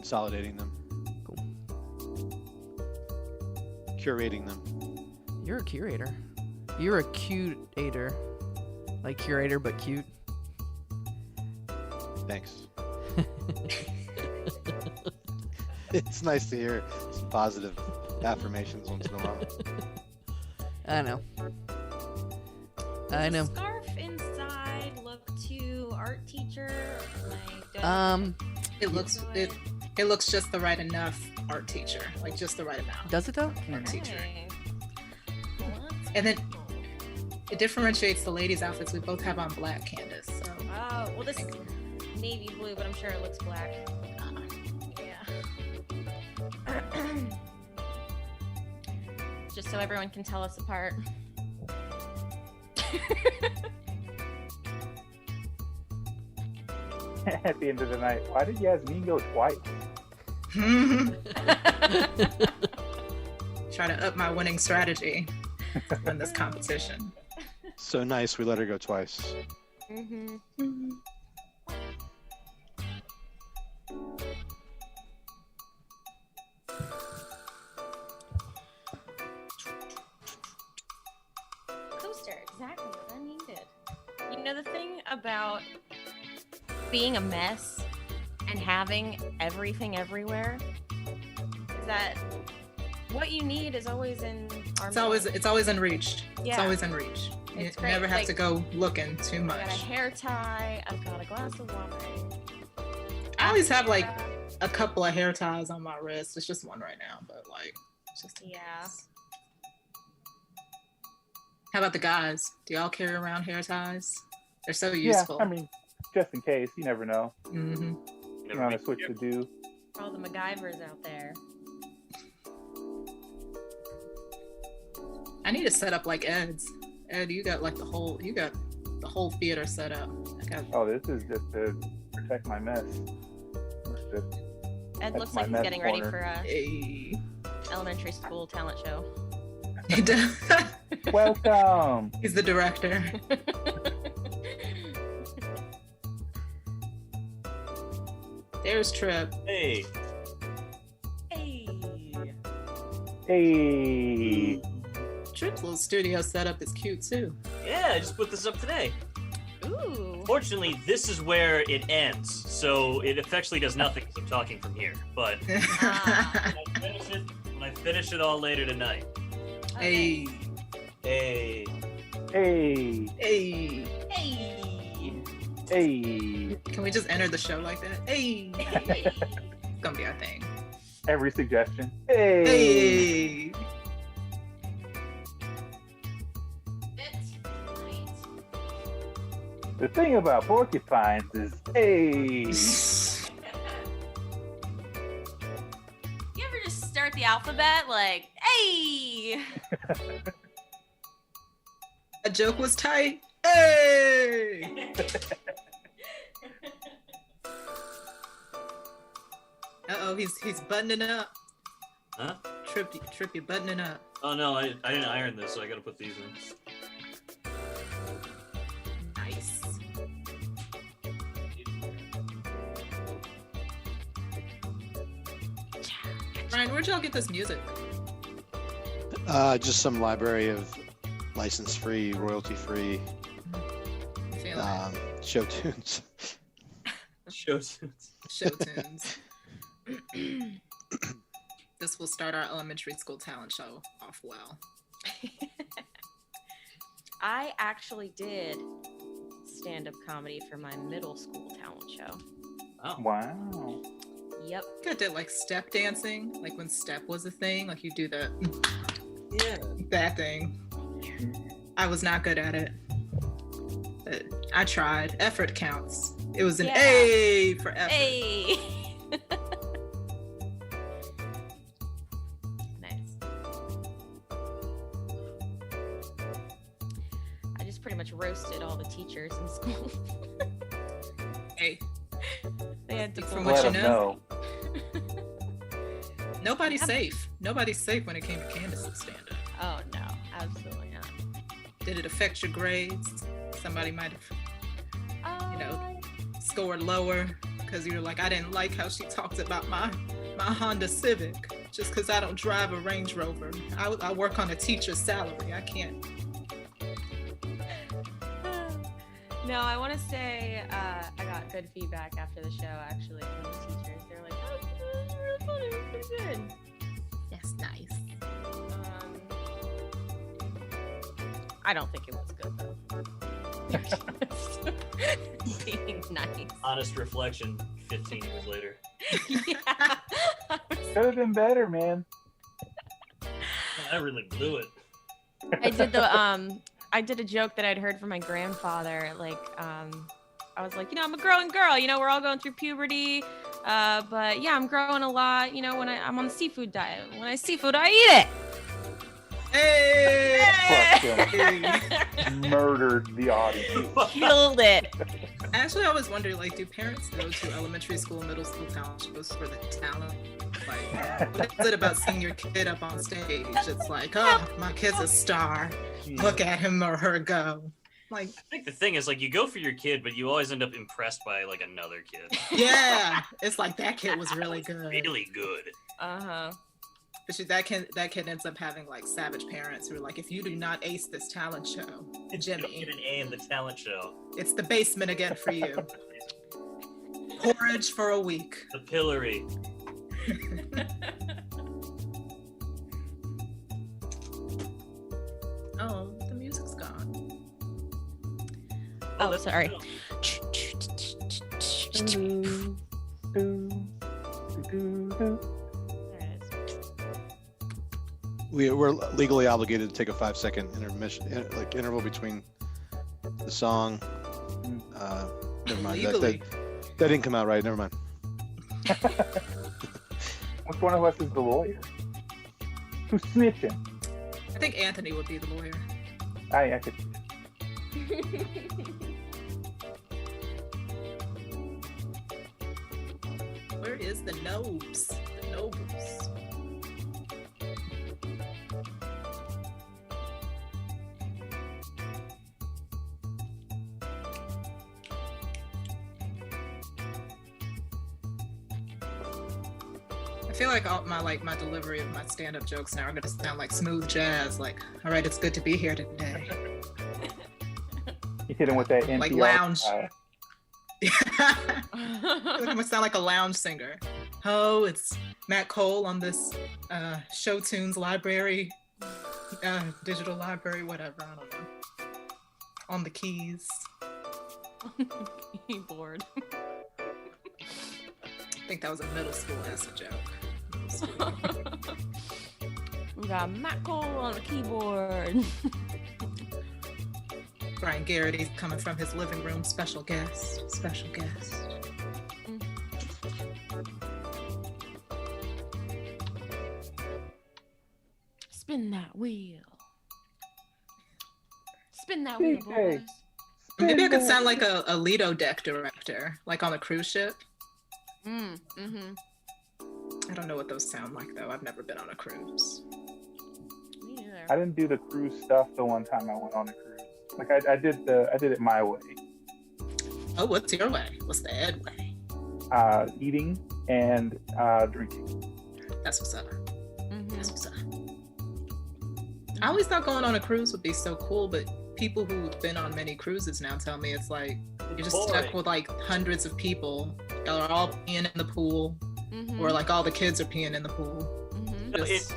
consolidating them. Cool. Curating them. You're a curator. You're a cute-ator. Like curator, but cute. Thanks. It's nice to hear some positive affirmations once in a while. I know. I know. Does the scarf inside look too art teacher? It looks just the right enough art teacher, like just the right amount. Does it though? Art teacher. Well, And then it differentiates the ladies' outfits. We both have on black, Candace. So. oh, well, this is navy blue, but I'm sure it looks black. Yeah. Just so everyone can tell us apart. At the end of the night, why did Yasmin go twice? Try to up my winning strategy in this competition. So nice, we let her go twice. Mm-hmm. Coaster, exactly what I needed. You know, the thing about being a mess and having everything everywhere is that what you need is always in our It's always in reach. Yeah. It's always in reach. You It's great. never have Like, to go looking too I got a much. hair tie, I've got a glass of wine. I always have like a couple of hair ties on my wrist. It's just one right now, but like, it's just in Yeah. case. How about the guys? Do y'all carry around hair ties? They're so useful. Yeah, I mean, just in case, you never know. Mm-hmm. You're on a switch to do. all the MacGyvers out there. I need to set up like Ed's. Ed, you got the whole theater set up. Oh, this is just to protect my mess. Ed That's looks my like he's mess getting ready corner. for a Hey. elementary school talent show. Welcome. He's the director. There's Trip. Hey. Hey. Hey. Trip's little studio setup is cute too. Yeah, I just put this up today. Ooh. Fortunately, this is where it ends, so it effectively does nothing because I'm talking from here. But Ah. when I finish it all later tonight. Hey. Hey. Hey. Hey. Hey. Hey. Can we just enter the show like that? Hey. It's gonna be our thing. Every suggestion. Hey. Hey. The thing about porcupines is, hey. You ever just start the alphabet like, hey? A joke was tight. Hey. Uh-oh, he's buttoning up. Huh? Trip, you're buttoning up. Oh no, I didn't iron this, so I gotta put these in. Nice. Ryan, where'd y'all get this music? Just some library of license-free, royalty-free Feel like show tunes. Show tunes. show tunes. This will start our elementary school talent show off well. I actually did stand-up comedy for my middle school talent show. Oh. Wow. Yep. I did like step dancing, like when step was a thing, like you do the Yeah. that thing. I was not good at it, but I tried. Effort counts. It was an Yeah. A for effort. Hey. Nice. I just pretty much roasted all the teachers in school. Hey, They had to From pull what Let you them know. know. nobody's safe. Nobody's safe when it came to Candace's stand-up. Oh no, absolutely not. Did it affect your grades? Somebody might have scored lower because you're like, I didn't like how she talked about my Honda Civic just because I don't drive a Range Rover. I work on a teacher's salary. I can't. No, I want to say I got good feedback after the show, actually, from the teachers. They were like, oh, it was really funny. It was pretty good. That's nice. I don't think it was good, though. Being nice. Honest reflection 15 years later. Yeah. Could have been better, man. I really blew it. I did a joke that I'd heard from my grandfather. Like, I was like, I'm a growing girl. We're all going through puberty. But yeah, I'm growing a lot. When I'm on the seafood diet. When I seafood, I eat it. Hey! Murdered the audience. Killed it. Actually, I was wondering, like, do parents go to elementary school, middle school talent shows for the talent? Like, what is it about seeing your kid up on stage? It's like, oh, my kid's a star. Look at him or her go. Like, I think the thing is, like, you go for your kid, but you always end up impressed by, like, another kid. yeah, it's like that kid was really good. Really good. Uh-huh. But that kid ends up having like savage parents who are like, if you do not ace this talent show, You don't Jimmy, get an A in the talent show. it's the basement again for you. Porridge for a week. The pillory. Oh, the music's gone. Oh, that's sorry. Do, do, do, do. There it is. We're legally obligated to take a 5-second interval between the song. Never mind. Legally. That didn't come out right. Never mind. Which one of us is the lawyer? Who's snitching? I think Anthony would be the lawyer. I could. Where is the nobs? The nobles. I feel like my delivery of my stand-up jokes now are gonna sound like smooth jazz. Like, all right, it's good to be here today. You hit him with that NPR Like lounge. style. I'm gonna sound like a lounge singer. Oh, it's Matt Cole on this Show Tunes library, digital library, whatever. I don't know. On the keys. Keyboard. I think that was a middle school acid joke. Middle school. We got Matt Cole on the keyboard. Brian Garraty coming from his living room. Special guest. Special guest. Spin that wheel. Spin that wheel, DJ. boys. Maybe I could sound like a Lido deck director, like on a cruise ship. Mm-hmm. Mm-hmm. I don't know what those sound like though. I've never been on a cruise. Me neither. I didn't do the cruise stuff the one time I went on a cruise. Like I did it my way. Oh, what's your way? What's the Ed way? Eating and drinking. That's what's up. Mm-hmm. That's what's up. I always thought going on a cruise would be so cool, but people who've been on many cruises now tell me it's like you're just stuck with like hundreds of people. Y'all are all peeing in the pool, Mm-hmm. or like all the kids are peeing in the pool. Mm-hmm. No, Just-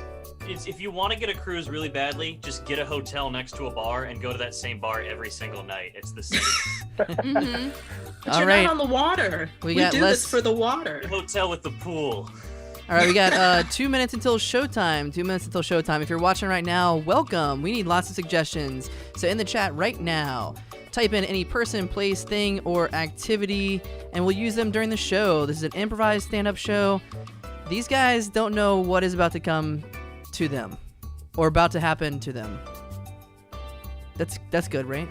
it's if you want to get a cruise really badly, just get a hotel next to a bar and go to that same bar every single night. It's the same. Mm-hmm. But All you're right. not on the water. We We got do less- this for the water. Hotel with the pool. All right, we got 2 minutes until showtime. 2 minutes until showtime. If you're watching right now, welcome. We need lots of suggestions. So in the chat right now, type in any person, place, thing, or activity, and we'll use them during the show. This is an improvised stand-up show. These guys don't know what is about to come to them or about to happen to them. That's good, right?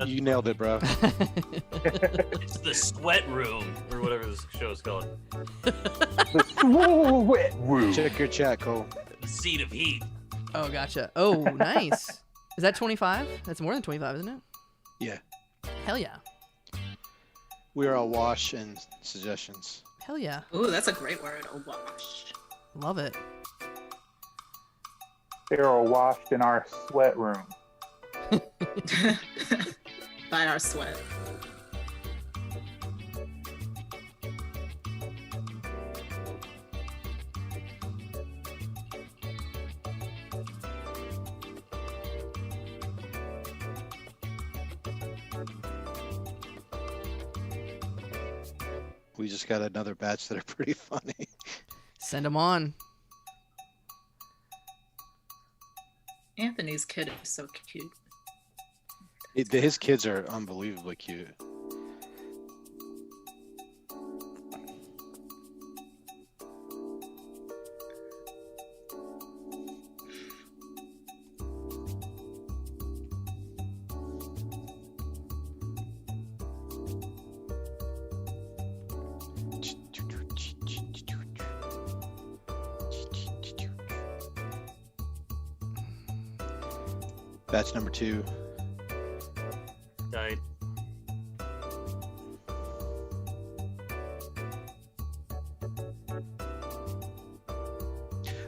You nailed it, bro. It's the sweat room, or whatever this show is called. The sweat room. Check your chat, Cole. The seat of heat. Oh, gotcha. Oh, nice. Is that 25? That's more than 25, isn't it? Yeah. Hell yeah. We are awash in suggestions. Hell yeah. Ooh, that's a great word. Awash. Love it. They're washed in our sweat room. By our sweat. We just got another batch that are pretty funny. Send them on. Anthony's kid is so cute. His kids are unbelievably cute. Batch number 2. Died.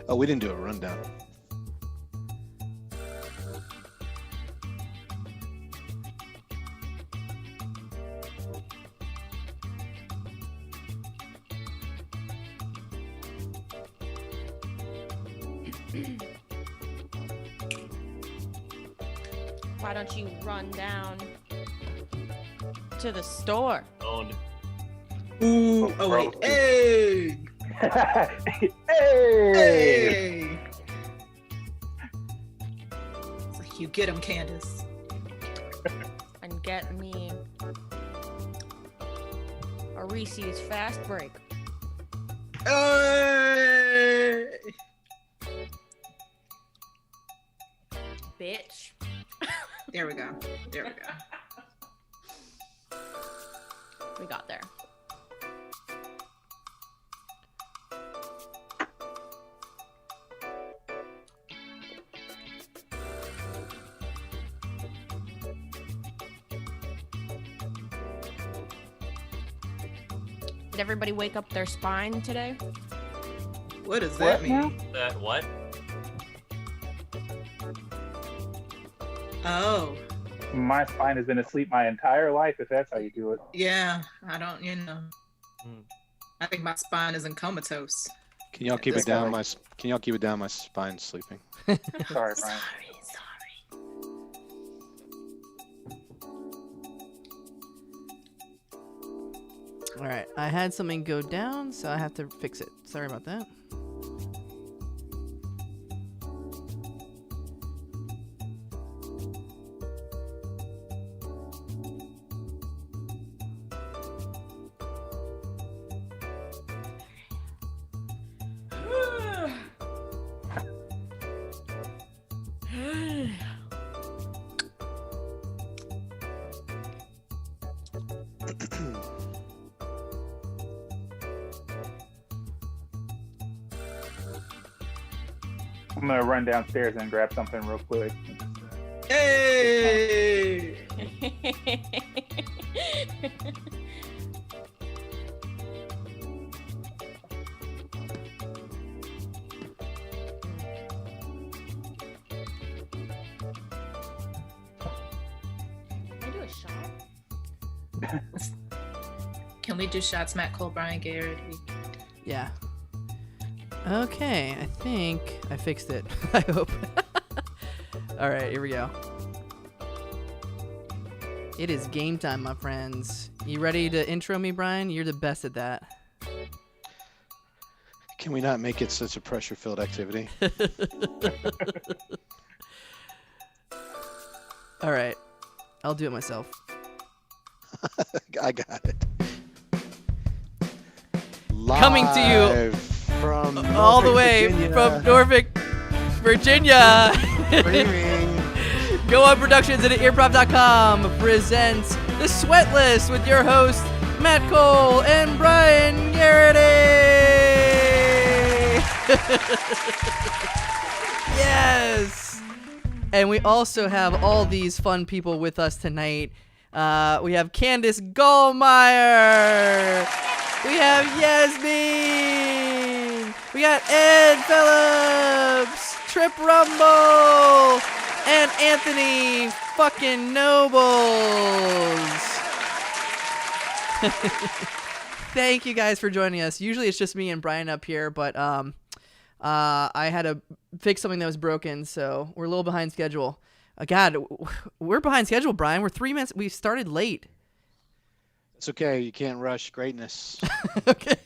Oh, we didn't do a rundown. Why don't you run down to the store? Owned. Ooh, oh wait. Gross. Hey! Hey! Hey! It's like, you get him, Candace. And get me a Reese's Fast Break. Hey! Bitch. There we go. There we go. We got there. Did everybody wake up their spine today? What does that What now? mean? That what? Oh, My spine has been asleep my entire life, if that's how you do it. yeah. I don't, you know. Hmm. I think my spine is in comatose. Can y'all keep This it down? guy. Can y'all keep it down? My spine's sleeping. Sorry, Brian. Sorry. All right. I had something go down, so I have to fix it. Sorry about that. I'm gonna run downstairs and grab something real quick. Hey! Can I do a shot? Can we do shots, Matt Cole, Brian Garraty? Yeah. Okay, I think I fixed it. I hope. All right, here we go. It is game time, my friends. You ready to intro me, Brian? You're the best at that. Can we not make it such a pressure-filled activity? All right, I'll do it myself. I got it. Coming to you Live from all the Norfolk, way Virginia. from Norfolk, Virginia. Streaming. Go On Productions and improv.com presents The Sweat List with your hosts, Matt Cole and Brian Garraty. Yes. And we also have all these fun people with us tonight. We have Candace Gallmeyer. We have Yasmin. We got Ed Phillips, Trip Rumble, and Anthony fucking Nobles. Thank you guys for joining us. Usually it's just me and Brian up here, but I had to fix something that was broken, so we're a little behind schedule. God, we're behind schedule, Brian. We're 3 minutes. We started late. It's okay. You can't rush greatness. Okay.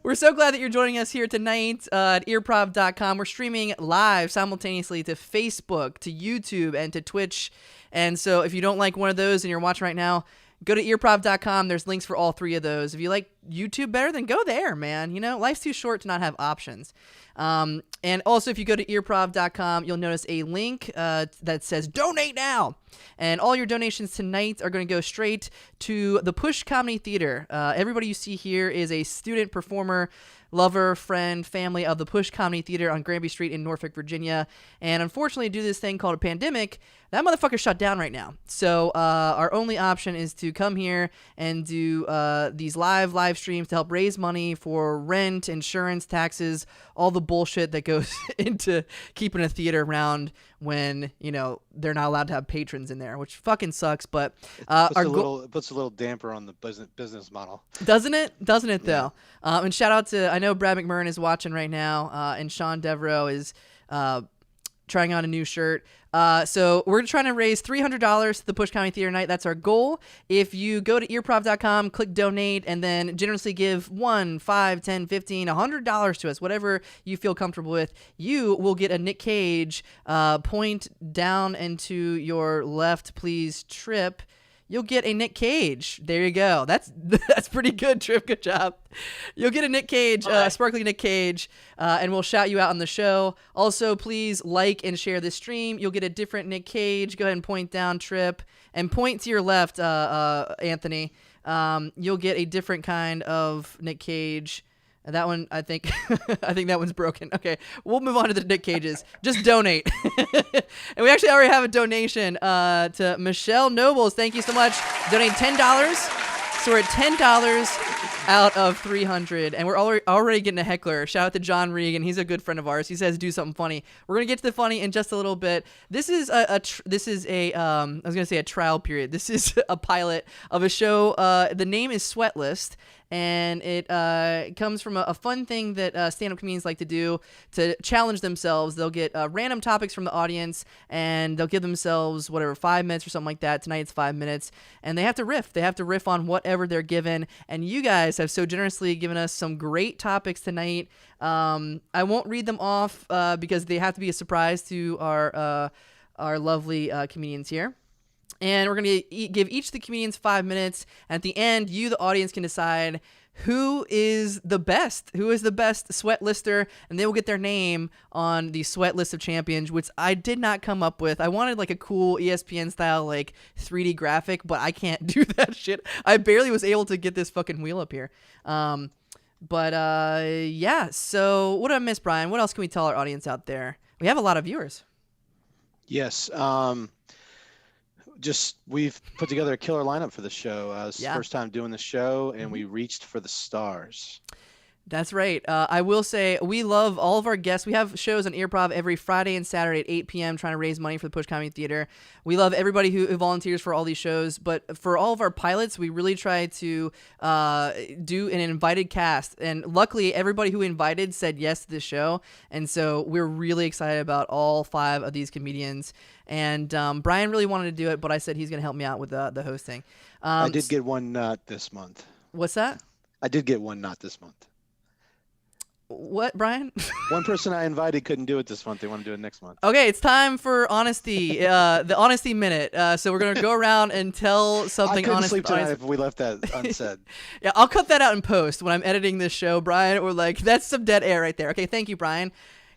We're so glad that you're joining us here tonight at earprov.com. We're streaming live simultaneously to Facebook, to YouTube, and to Twitch. And so if you don't like one of those and you're watching right now, go to earprov.com. There's links for all three of those. If you like YouTube better, then go there, man. You know, life's too short to not have options. And also, if you go to earprov.com, you'll notice a link that says donate now. And all your donations tonight are going to go straight to the Push Comedy Theater. Everybody you see here is a student, performer, lover, friend, family of the Push Comedy Theater on Granby Street in Norfolk, Virginia. And unfortunately, due to this thing called a pandemic, that motherfucker's shut down right now. So our only option is to come here and do these live streams to help raise money for rent, insurance, taxes, all the bullshit that goes into keeping a theater around when, you know, they're not allowed to have patrons in there, which fucking sucks. But It puts a little damper on the business model. Doesn't it though? And shout out to, I know Brad McMurrin is watching right now, and Sean Devereaux is trying on a new shirt. So we're trying to raise $300 to the Push Comedy Theater night. That's our goal. If you go to earprov.com, click donate, and then generously give $1, $5, $10, $15, $100 to us, whatever you feel comfortable with, you will get a Nick Cage point down into your left, please, Trip. You'll get a Nick Cage. There you go. That's pretty good, Trip. Good job. You'll get a Nick Cage, sparkly Nick Cage, and we'll shout you out on the show. Also, please like and share this stream. You'll get a different Nick Cage. Go ahead and point down, Trip, and point to your left, Anthony. You'll get a different kind of Nick Cage. That one, I think that one's broken. Okay, we'll move on to the Nick Cages. Just donate. And we actually already have a donation to Michelle Nobles. Thank you so much. Donate $10. So we're at $10 out of 300, and we're already getting a heckler. Shout out to John Regan. He's a good friend of ours. He says do something funny. We're gonna get to the funny in just a little bit. This is I was gonna say a trial period. This is a pilot of a show. The name is Sweat List. And it comes from a fun thing that stand-up comedians like to do to challenge themselves. They'll get random topics from the audience, and they'll give themselves, 5 minutes or something like that. Tonight it's 5 minutes. And they have to riff. They have to riff on whatever they're given. And you guys have so generously given us some great topics tonight. I won't read them off because they have to be a surprise to our lovely comedians here. And we're going to give each of the comedians 5 minutes. And at the end, you, the audience, can decide who is the best sweat lister. And they will get their name on the sweat list of champions, which I did not come up with. I wanted like a cool ESPN style, like 3D graphic, but I can't do that shit. I barely was able to get this fucking wheel up here. Yeah. So what did I miss, Brian? What else can we tell our audience out there? We have a lot of viewers. Yes. We've put together a killer lineup for the show. It's the first time doing the show, and we reached for the stars. That's right. I will say we love all of our guests. We have shows on Earprov every Friday and Saturday at 8 p.m. trying to raise money for the Push Comedy Theater. We love everybody who volunteers for all these shows. But for all of our pilots, we really try to do an invited cast. And luckily, everybody who invited said yes to this show. And so we're really excited about all 5 of these comedians. And Brian really wanted to do it, but I said he's going to help me out with the hosting. I did get one not this month. What's that? I did get one not this month. What, Brian? One person I invited couldn't do it this month. They want to do it next month. Okay, it's time for honesty, the honesty minute. So we're going to go around and tell something honest. I couldn't sleep tonight if we left that unsaid. Yeah, I'll cut that out in post when I'm editing this show, Brian. Or like, that's some dead air right there. Okay, thank you, Brian.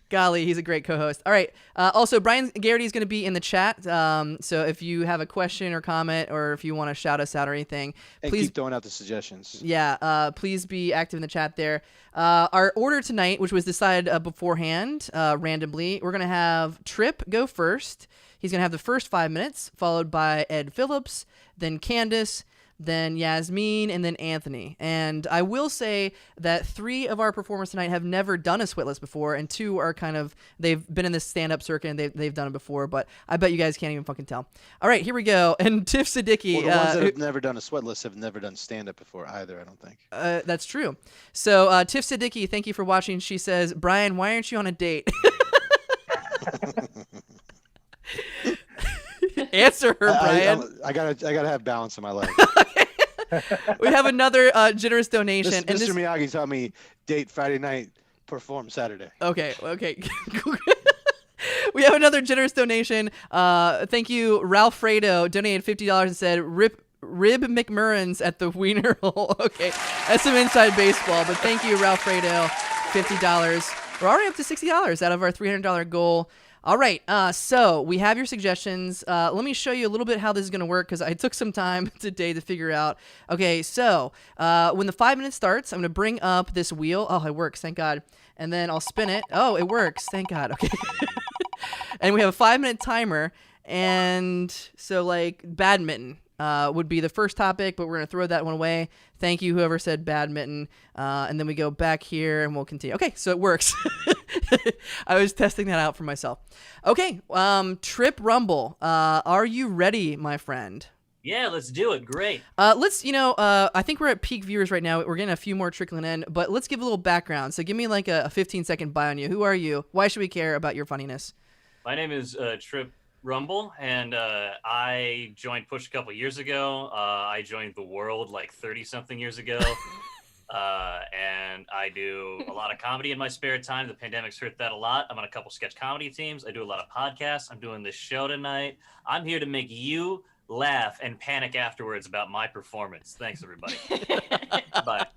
Golly, he's a great co-host. All right. Also, Brian Garraty is going to be in the chat. So if you have a question or comment, or if you want to shout us out or anything, And please keep throwing out the suggestions. Yeah, please be active in the chat there. Our order tonight, which was decided beforehand, randomly, we're going to have Trip go first. He's going to have the first 5 minutes, followed by Ed Phillips, then Candace, then Yasmin, and then Anthony. And I will say that 3 of our performers tonight have never done a Switless before, and 2 are they've been in this stand-up circuit, and they've done it before, but I bet you guys can't even fucking tell. All right, here we go. And Tiff Siddiqui. Well, the ones that have never done a sweatless have never done stand-up before either, I don't think. That's true. So Tiff Siddiqui, thank you for watching. She says, Brian, why aren't you on a date? Answer her, Brian. I gotta have balance in my life. We have another generous donation. Mr. Miyagi taught me date Friday night, perform Saturday. Okay. We have another generous donation. Thank you, Ralph Fredo donated $50 and said, Rib McMurrins at the Wiener Hole. Okay, that's some inside baseball, but thank you, Ralph Fredo, $50. We're already up to $60 out of our $300 goal. All right, so we have your suggestions. Let me show you a little bit how this is going to work, because I took some time today to figure out. Okay, so when the 5 minutes starts, I'm going to bring up this wheel. Oh, it works, thank God. And then I'll spin it. Oh, it works, thank God. Okay. And we have a 5-minute timer. And so, like, badminton would be the first topic, but we're going to throw that one away. Thank you, whoever said badminton. And then we go back here, and we'll continue. Okay, so it works. I was testing that out for myself. Okay, Trip Rumble. Are you ready, my friend? Yeah, let's do it. Great. I think we're at peak viewers right now. We're getting a few more trickling in, but let's give a little background. So give me like a 15-second bio on you. Who are you? Why should we care about your funniness? My name is Trip Rumble, and I joined Push a couple years ago. I joined The World like 30-something years ago. And I do a lot of comedy in my spare time. The pandemic's hurt that a lot. I'm on a couple sketch comedy teams. I do a lot of podcasts. I'm doing this show tonight. I'm here to make you laugh and panic afterwards about my performance. Thanks, everybody. Bye.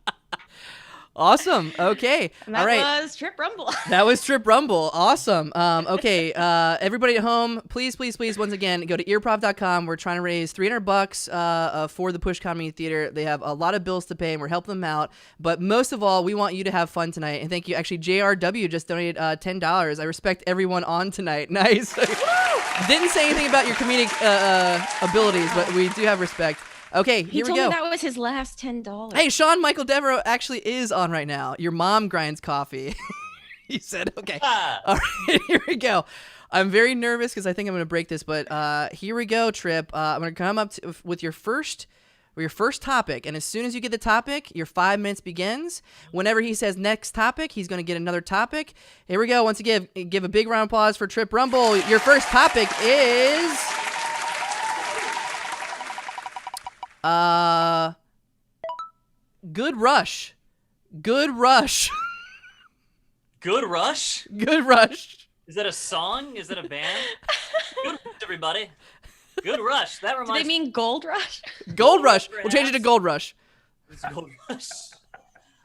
Awesome. Okay. And All right. that was Trip Rumble. That was Trip Rumble. Awesome. Okay. Everybody at home, please, once again, go to earprov.com. We're trying to raise $300 for the Push Comedy Theater. They have a lot of bills to pay, and we're helping them out. But most of all, we want you to have fun tonight. And thank you. Actually, JRW just donated $10. I respect everyone on tonight. Nice. Didn't say anything about your comedic abilities, but we do have respect. Okay, here we go. He told me that was his last $10. Hey, Sean Michael Devereaux actually is on right now. Your mom grinds coffee. He said, okay. All right, here we go. I'm very nervous because I think I'm going to break this, but here we go, Trip. I'm going to come up with your first topic, and as soon as you get the topic, your 5 minutes begins. Whenever he says next topic, he's going to get another topic. Here we go. Once again, give a big round of applause for Trip Rumble. Your first topic is... Good Rush. Good Rush. Good Rush? Good Rush. Is that a song? Is that a band? Good Rush, everybody. Good Rush. That Do reminds they mean Gold Rush? Gold Rush. We'll change it to Gold Rush. It's Gold Rush.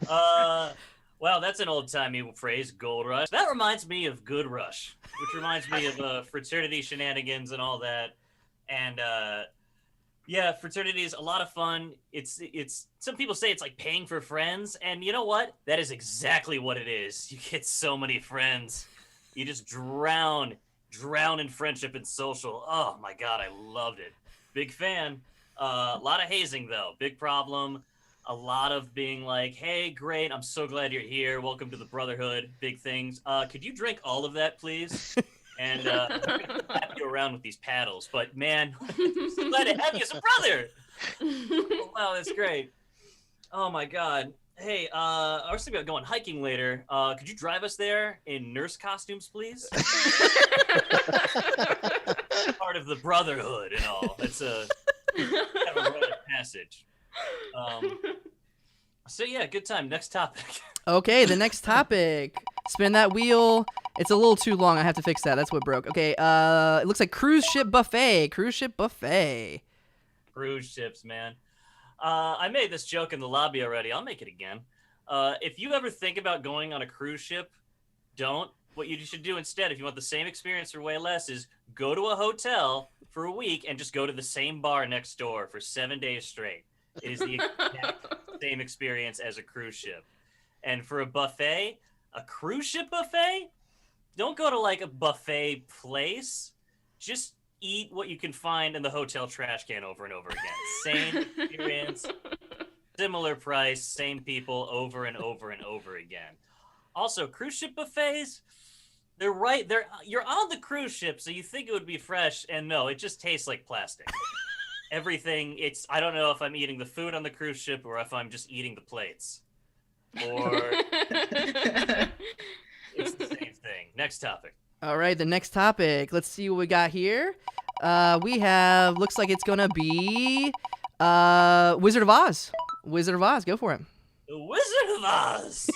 Wow, that's an old-timey phrase, Gold Rush. That reminds me of Good Rush, which reminds me of fraternity shenanigans and all that. And yeah, fraternity is a lot of fun. It's some people say it's like paying for friends, and you know what? That is exactly what it is. You get so many friends. You just drown in friendship and social. Oh my God, I loved it. Big fan. A lot of hazing though, big problem. A lot of being like, hey, great, I'm so glad you're here. Welcome to the Brotherhood. Big things. Could you drink all of that, please? And I'm gonna slap you around with these paddles. But man, I'm so glad to have you as a brother. Oh, wow, that's great. Oh my God. Hey, I was thinking about going hiking later. Could you drive us there in nurse costumes, please? Part of the Brotherhood and all. It's a kind of a rite of passage. So yeah, good time. Next topic. Okay, the next topic. Spin that wheel. It's a little too long. I have to fix that. That's what broke. Okay, it looks like cruise ship buffet. Cruise ship buffet. Cruise ships, man. I made this joke in the lobby already. I'll make it again. If you ever think about going on a cruise ship, don't. what you should do instead, if you want the same experience for way less, is go to a hotel for a week and just go to the same bar next door for 7 days straight. It is the exact same experience as a cruise ship. And for a buffet, a cruise ship buffet, don't go to like a buffet place. Just eat what you can find in the hotel trash can over and over again. Same experience, similar price, same people over and over and over again. Also, cruise ship buffets, you're on the cruise ship, so you think it would be fresh, and no, it just tastes like plastic. Everything, I don't know if I'm eating the food on the cruise ship or if I'm just eating the plates. Or it's the same thing. Next topic. All right, the next topic. Let's see what we got here. We have, looks like it's going to be Wizard of Oz. Wizard of Oz, go for it. The Wizard of Oz!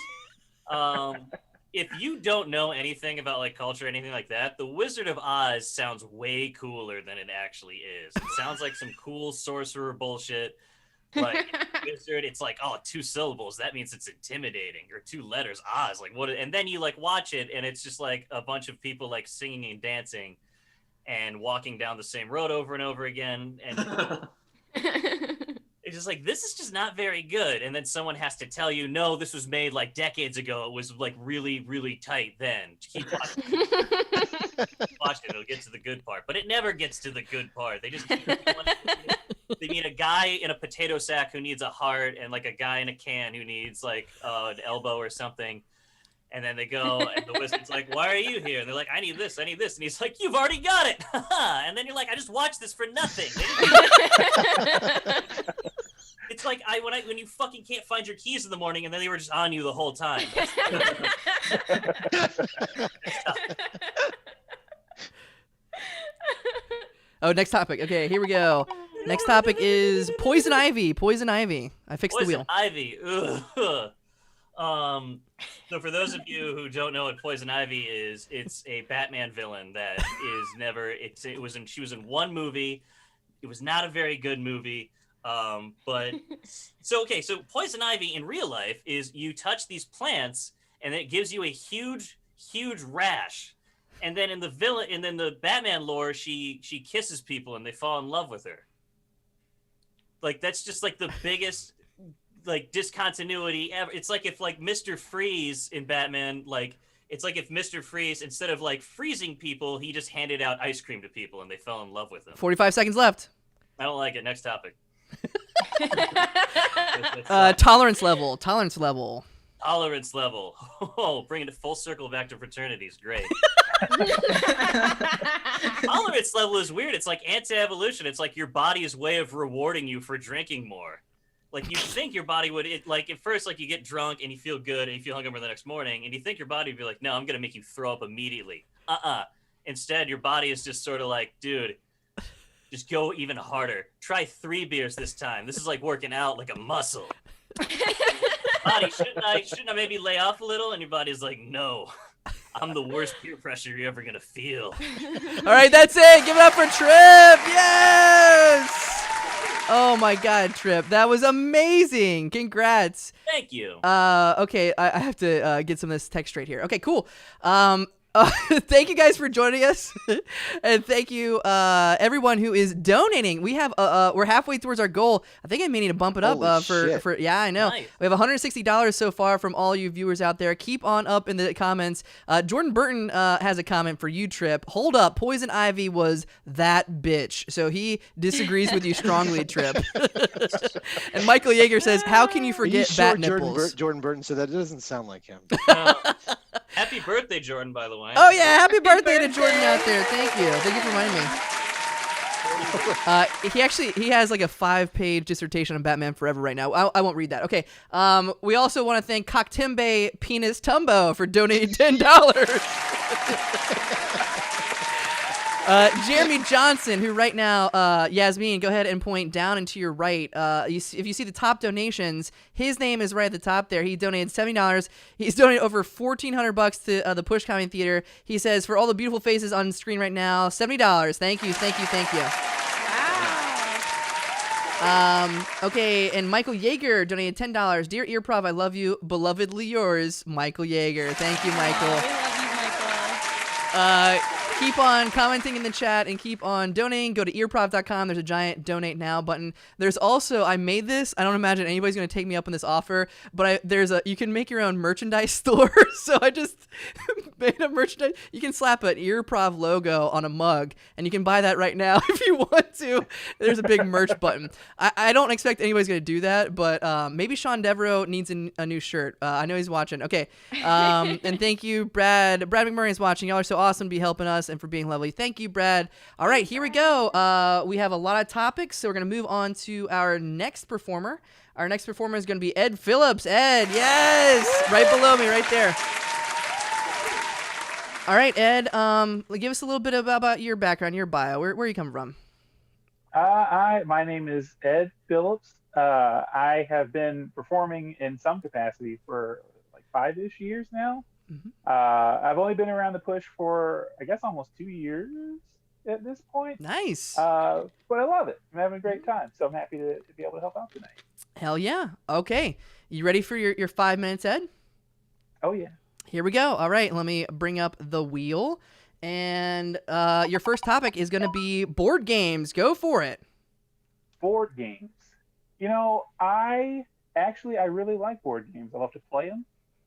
If you don't know anything about like culture or anything like that, the Wizard of Oz sounds way cooler than it actually is. It sounds like some cool sorcerer bullshit. Like wizard, it's like, oh, 2 syllables. That means it's intimidating. Or 2 letters, Oz. Like what? And then you like watch it, and it's just like a bunch of people like singing and dancing, and walking down the same road over and over again. And it's just like, this is just not very good. And then someone has to tell you, no, this was made like decades ago. It was like really, really tight then. Keep watching. Watch it. It'll get to the good part. But it never gets to the good part. They just keep they meet a guy in a potato sack who needs a heart, and like a guy in a can who needs like an elbow or something. And then they go, and the wizard's like, why are you here? And they're like, I need this. And he's like, you've already got it. And then you're like, I just watched this for nothing. It's like when you fucking can't find your keys in the morning, and then they were just on you the whole time. Oh, next topic. Okay, here we go. Next topic is Poison Ivy. Poison Ivy. I fixed the wheel. Poison Ivy. Ugh. So for those of you who don't know what Poison Ivy is, it's a Batman villain that is never. She was in one movie. It was not a very good movie. But so Poison Ivy in real life is you touch these plants and it gives you a huge rash. And then in the Batman lore, she kisses people and they fall in love with her. Like that's just like the biggest like discontinuity ever. It's like if like Mr. Freeze in Batman, like it's like if Mr. Freeze, instead of like freezing people, he just handed out ice cream to people and they fell in love with him. 45 seconds left. I don't like it. Next topic. Tolerance level. Oh, bringing it full circle back to fraternities. Great. Tolerance level is weird. It's like anti-evolution. It's like your body's way of rewarding you for drinking more. Like you think your body would, like at first, like you get drunk and you feel good and you feel hungover the next morning, and you think your body would be like, no, I'm gonna make you throw up immediately. Instead, your body is just sort of like, dude, just go even harder. Try 3 beers this time. This is like working out like a muscle. Body, shouldn't I maybe lay off a little? And your body's like, no, I'm the worst peer pressure you're ever gonna feel. All right, that's it. Give it up for Trip. Yes. Oh my God, Trip, that was amazing. Congrats. Thank you. Okay, I have to get some of this text straight here. Okay, cool. Thank you guys for joining us, and thank you everyone who is donating. We have we're halfway towards our goal. I think I may need to bump it up for yeah, I know. Nice. We have $160 so far from all you viewers out there. Keep on up in the comments. Jordan Burton has a comment for you, Trip. Hold up, Poison Ivy was that bitch. So he disagrees with you strongly, Trip. And Michael Yeager says, "How can you forget bat nipples?" Jordan Burton said that. It doesn't sound like him. Happy birthday, Jordan, by the way. Oh yeah, happy birthday to Jordan out there. Thank you for reminding me. He has like a 5-page dissertation on Batman Forever right now. I won't read that. Okay. We also want to thank Cocktimbe Penis Tumbo for donating $10. Jeremy Johnson, who right now, Yasmin, go ahead and point down and to your right. If you see the top donations, his name is right at the top there. He donated $70. He's donated over $1,400 to the Push Comedy Theater. He says, for all the beautiful faces on screen right now, $70. Thank you. Wow. Okay, and Michael Yeager donated $10. Dear Earprov, I love you. Belovedly yours, Michael Yeager. Thank you, Michael. We love you, Michael. Keep on commenting in the chat and keep on donating. Go to earprov.com. There's a giant donate now button. There's also, I made this. I don't imagine anybody's going to take me up on this offer, but you can make your own merchandise store. So I just made a merchandise. You can slap an earprov logo on a mug and you can buy that right now if you want to. There's a big merch button. I don't expect anybody's going to do that, but maybe Sean Devereaux needs a new shirt. I know he's watching. Okay. And thank you, Brad. Brad McMurray is watching. Y'all are so awesome to be helping us and for being lovely. Thank you, Brad. All right, here we go. We have a lot of topics, so we're going to move on to our next performer. Our next performer is going to be Ed Phillips. Ed, yes! Right below me, right there. All right, Ed, give us a little bit about your background, your bio. Where you come from? My name is Ed Phillips. I have been performing in some capacity for like 5-ish years now. Mm-hmm. I've only been around the push for, I guess, almost 2 years at this point. Nice. But I love it. I'm having a great time, so I'm happy to be able to help out tonight. Hell yeah. Okay. You ready for your 5 minutes, Ed? Oh, yeah. Here we go. All right. Let me bring up the wheel. And your first topic is going to be board games. Go for it. Board games. You know, I really like board games. I love to play them.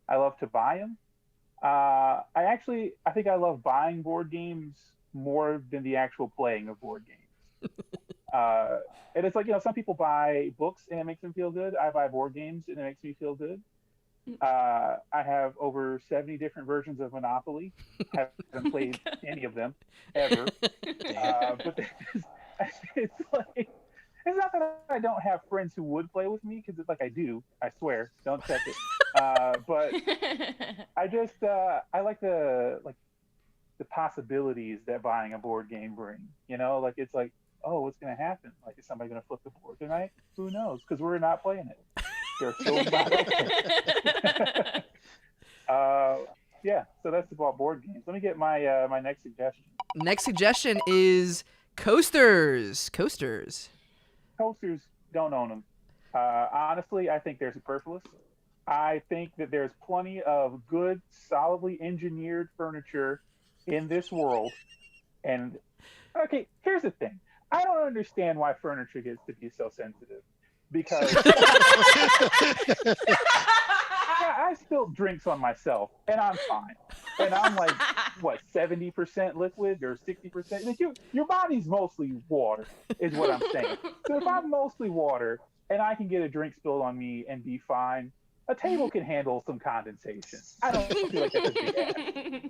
I love to buy them. I think I love buying board games more than the actual playing of board games. And it's like, you know, some people buy books and it makes them feel good. I buy board games and it makes me feel good. I have over 70 different versions of Monopoly. Haven't played any of them ever. But it's like, it's not that I don't have friends who would play with me, because it's like I do. I swear. Don't check it. But I just I like the possibilities that buying a board game brings. You know, like it's like, oh, what's gonna happen? Like, is somebody gonna flip the board tonight? Who knows? Because we're not playing it. They're still not open. Yeah. So that's about board games. Let me get my my next suggestion. Next suggestion is coasters. Coasters. Coasters, don't own them. Honestly, I think they're superfluous. I think that there's plenty of good, solidly engineered furniture in this world. And, okay, here's the thing. I don't understand why furniture gets to be so sensitive. Because I spilled drinks on myself, and I'm fine. And I'm like, what, 70% liquid or 60%? Like your body's mostly water, is what I'm saying. So if I'm mostly water and I can get a drink spilled on me and be fine, a table can handle some condensation. I don't feel like that's a big ass.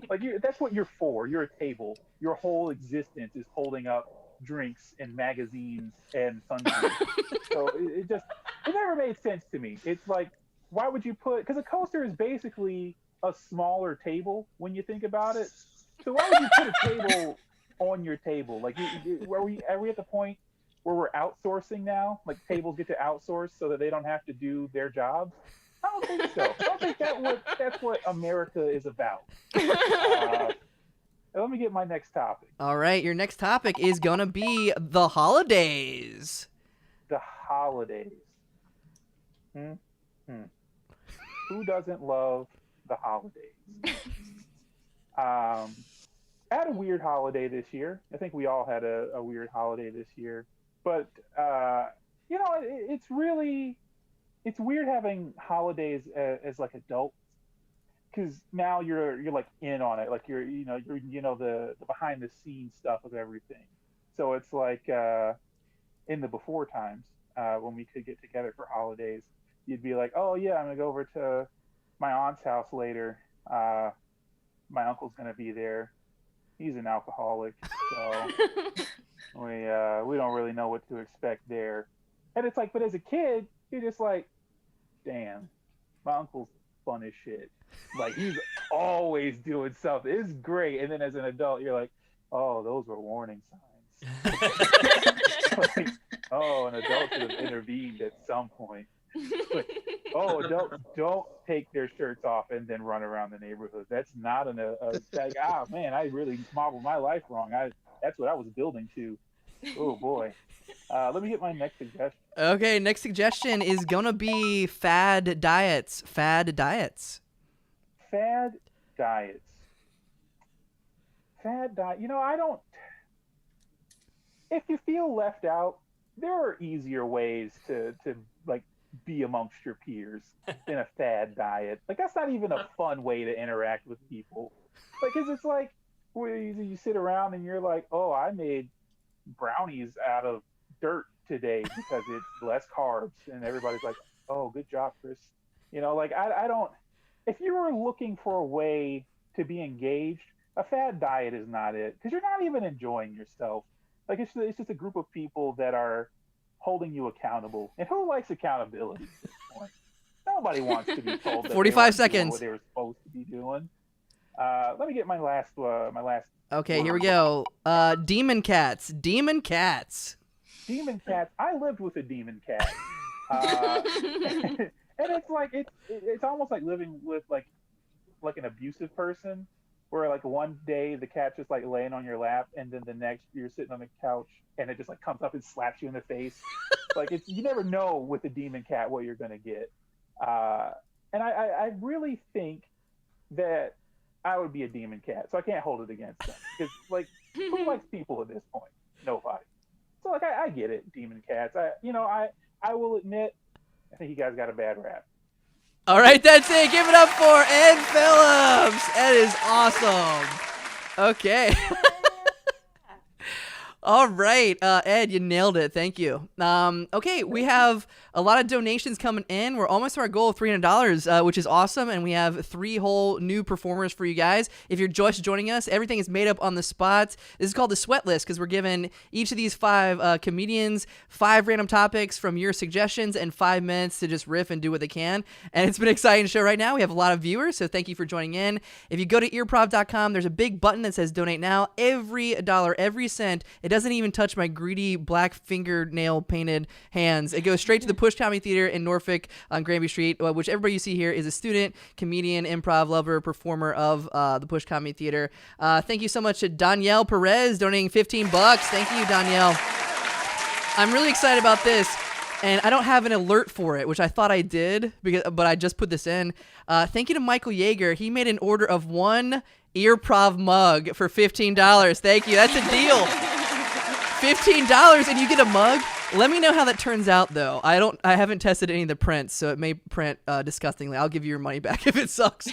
Like that's what you're for. You're a table. Your whole existence is holding up drinks and magazines and sunshine. So it never made sense to me. It's like, why would you put, because a coaster is basically a smaller table when you think about it. So why would you put a table on your table? Like, are we at the point where we're outsourcing now? Like tables get to outsource so that they don't have to do their jobs? I don't think so. I don't think that's what America is about. Let me get my next topic. All right, your next topic is gonna be the holidays. The holidays. Who doesn't love the holidays? I had a weird holiday this year. I think we all had a weird holiday this year. But, you know, it's weird having holidays as like adults, because now you're like in on it. Like you're the behind the scenes stuff of everything. So it's like in the before times when we could get together for holidays, you'd be like, oh yeah, I'm gonna go over to my aunt's house later. My uncle's gonna be there. He's an alcoholic, so we don't really know what to expect there. And it's like, but as a kid, you're just like, damn, my uncle's fun as shit. Like, he's always doing something. It's great. And then as an adult, you're like, oh, those were warning signs. Like, oh, an adult should have intervened at some point. Like, oh, adults don't take their shirts off and then run around the neighborhood. That's not like, man, I really modeled my life wrong. That's what I was building to. Oh boy. Let me get my next suggestion. Okay, next suggestion is gonna be fad diets. Fad diets. Fad diets. fad diet. I don't. If you feel left out, there are easier ways to like be amongst your peers than a fad diet. Like that's not even a fun way to interact with people. Like, 'cause it's like where you sit around and you're like, oh, I made brownies out of dirt today because it's less carbs, and everybody's like, oh, good job, Chris. Like I don't. If you were looking for a way to be engaged, a fad diet is not it, because you're not even enjoying yourself. Like it's just a group of people that are holding you accountable, and who likes accountability at this point? Nobody wants to be told that 45 they weren't doing seconds. what they were supposed to be doing. Let me get my last. Okay, here we go. Demon cats. Demon cats. Demon cats. I lived with a demon cat, and it's like it's almost like living with like an abusive person, where like one day the cat's just like laying on your lap, and then the next you're sitting on the couch and it just like comes up and slaps you in the face. Like you never know with a demon cat what you're gonna get. And I really think that I would be a demon cat, so I can't hold it against them, because like who likes people at this point? Nobody. So like I get it, demon cats. I will admit, I think you guys got a bad rap. All right, that's it. Give it up for Ed Phillips. Ed is awesome. Okay. All right, Ed, you nailed it. Thank you. Okay, we have a lot of donations coming in. We're almost to our goal of $300, which is awesome, and we have 3 whole new performers for you guys. If you're just joining us, everything is made up on the spot. This is called the sweat list, because we're giving each of these 5 comedians 5 random topics from your suggestions and 5 minutes to just riff and do what they can. And it's been an exciting show right now. We have a lot of viewers, so thank you for joining in. If you go to earprov.com, there's a big button that says donate now. Every dollar, every cent, it doesn't even touch my greedy black fingernail painted hands. It goes straight to the Push Comedy Theater in Norfolk on Granby Street, which everybody you see here is a student, comedian, improv lover, performer of the Push Comedy Theater. Thank you so much to Danielle Perez donating $15. Thank you, Danielle. I'm really excited about this. And I don't have an alert for it, which I thought I did, but I just put this in. Thank you to Michael Yeager. He made an order of 1 Earprov mug for $15. Thank you. That's a deal. $15 and you get a mug. Let me know how that turns out, though. I haven't tested any of the prints, so it may print disgustingly. I'll give you your money back if it sucks.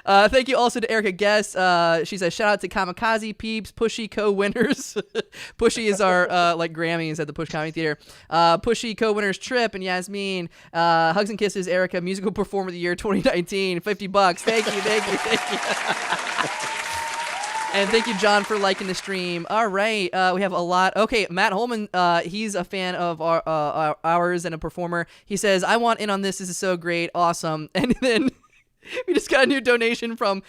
Thank you also to Erica Guest. She says, shout out to Kamikaze Peeps, Pushy co-winners. Pushy is our like Grammys at the Push Comedy Theater. Pushy co-winners Trip and Yasmin. Hugs and Kisses, Erica, Musical Performer of the Year 2019, $50. Thank you. And thank you, John, for liking the stream. All right, we have a lot. Okay, Matt Holman, he's a fan of ours and a performer. He says, I want in on this. This is so great. Awesome. And then we just got a new donation from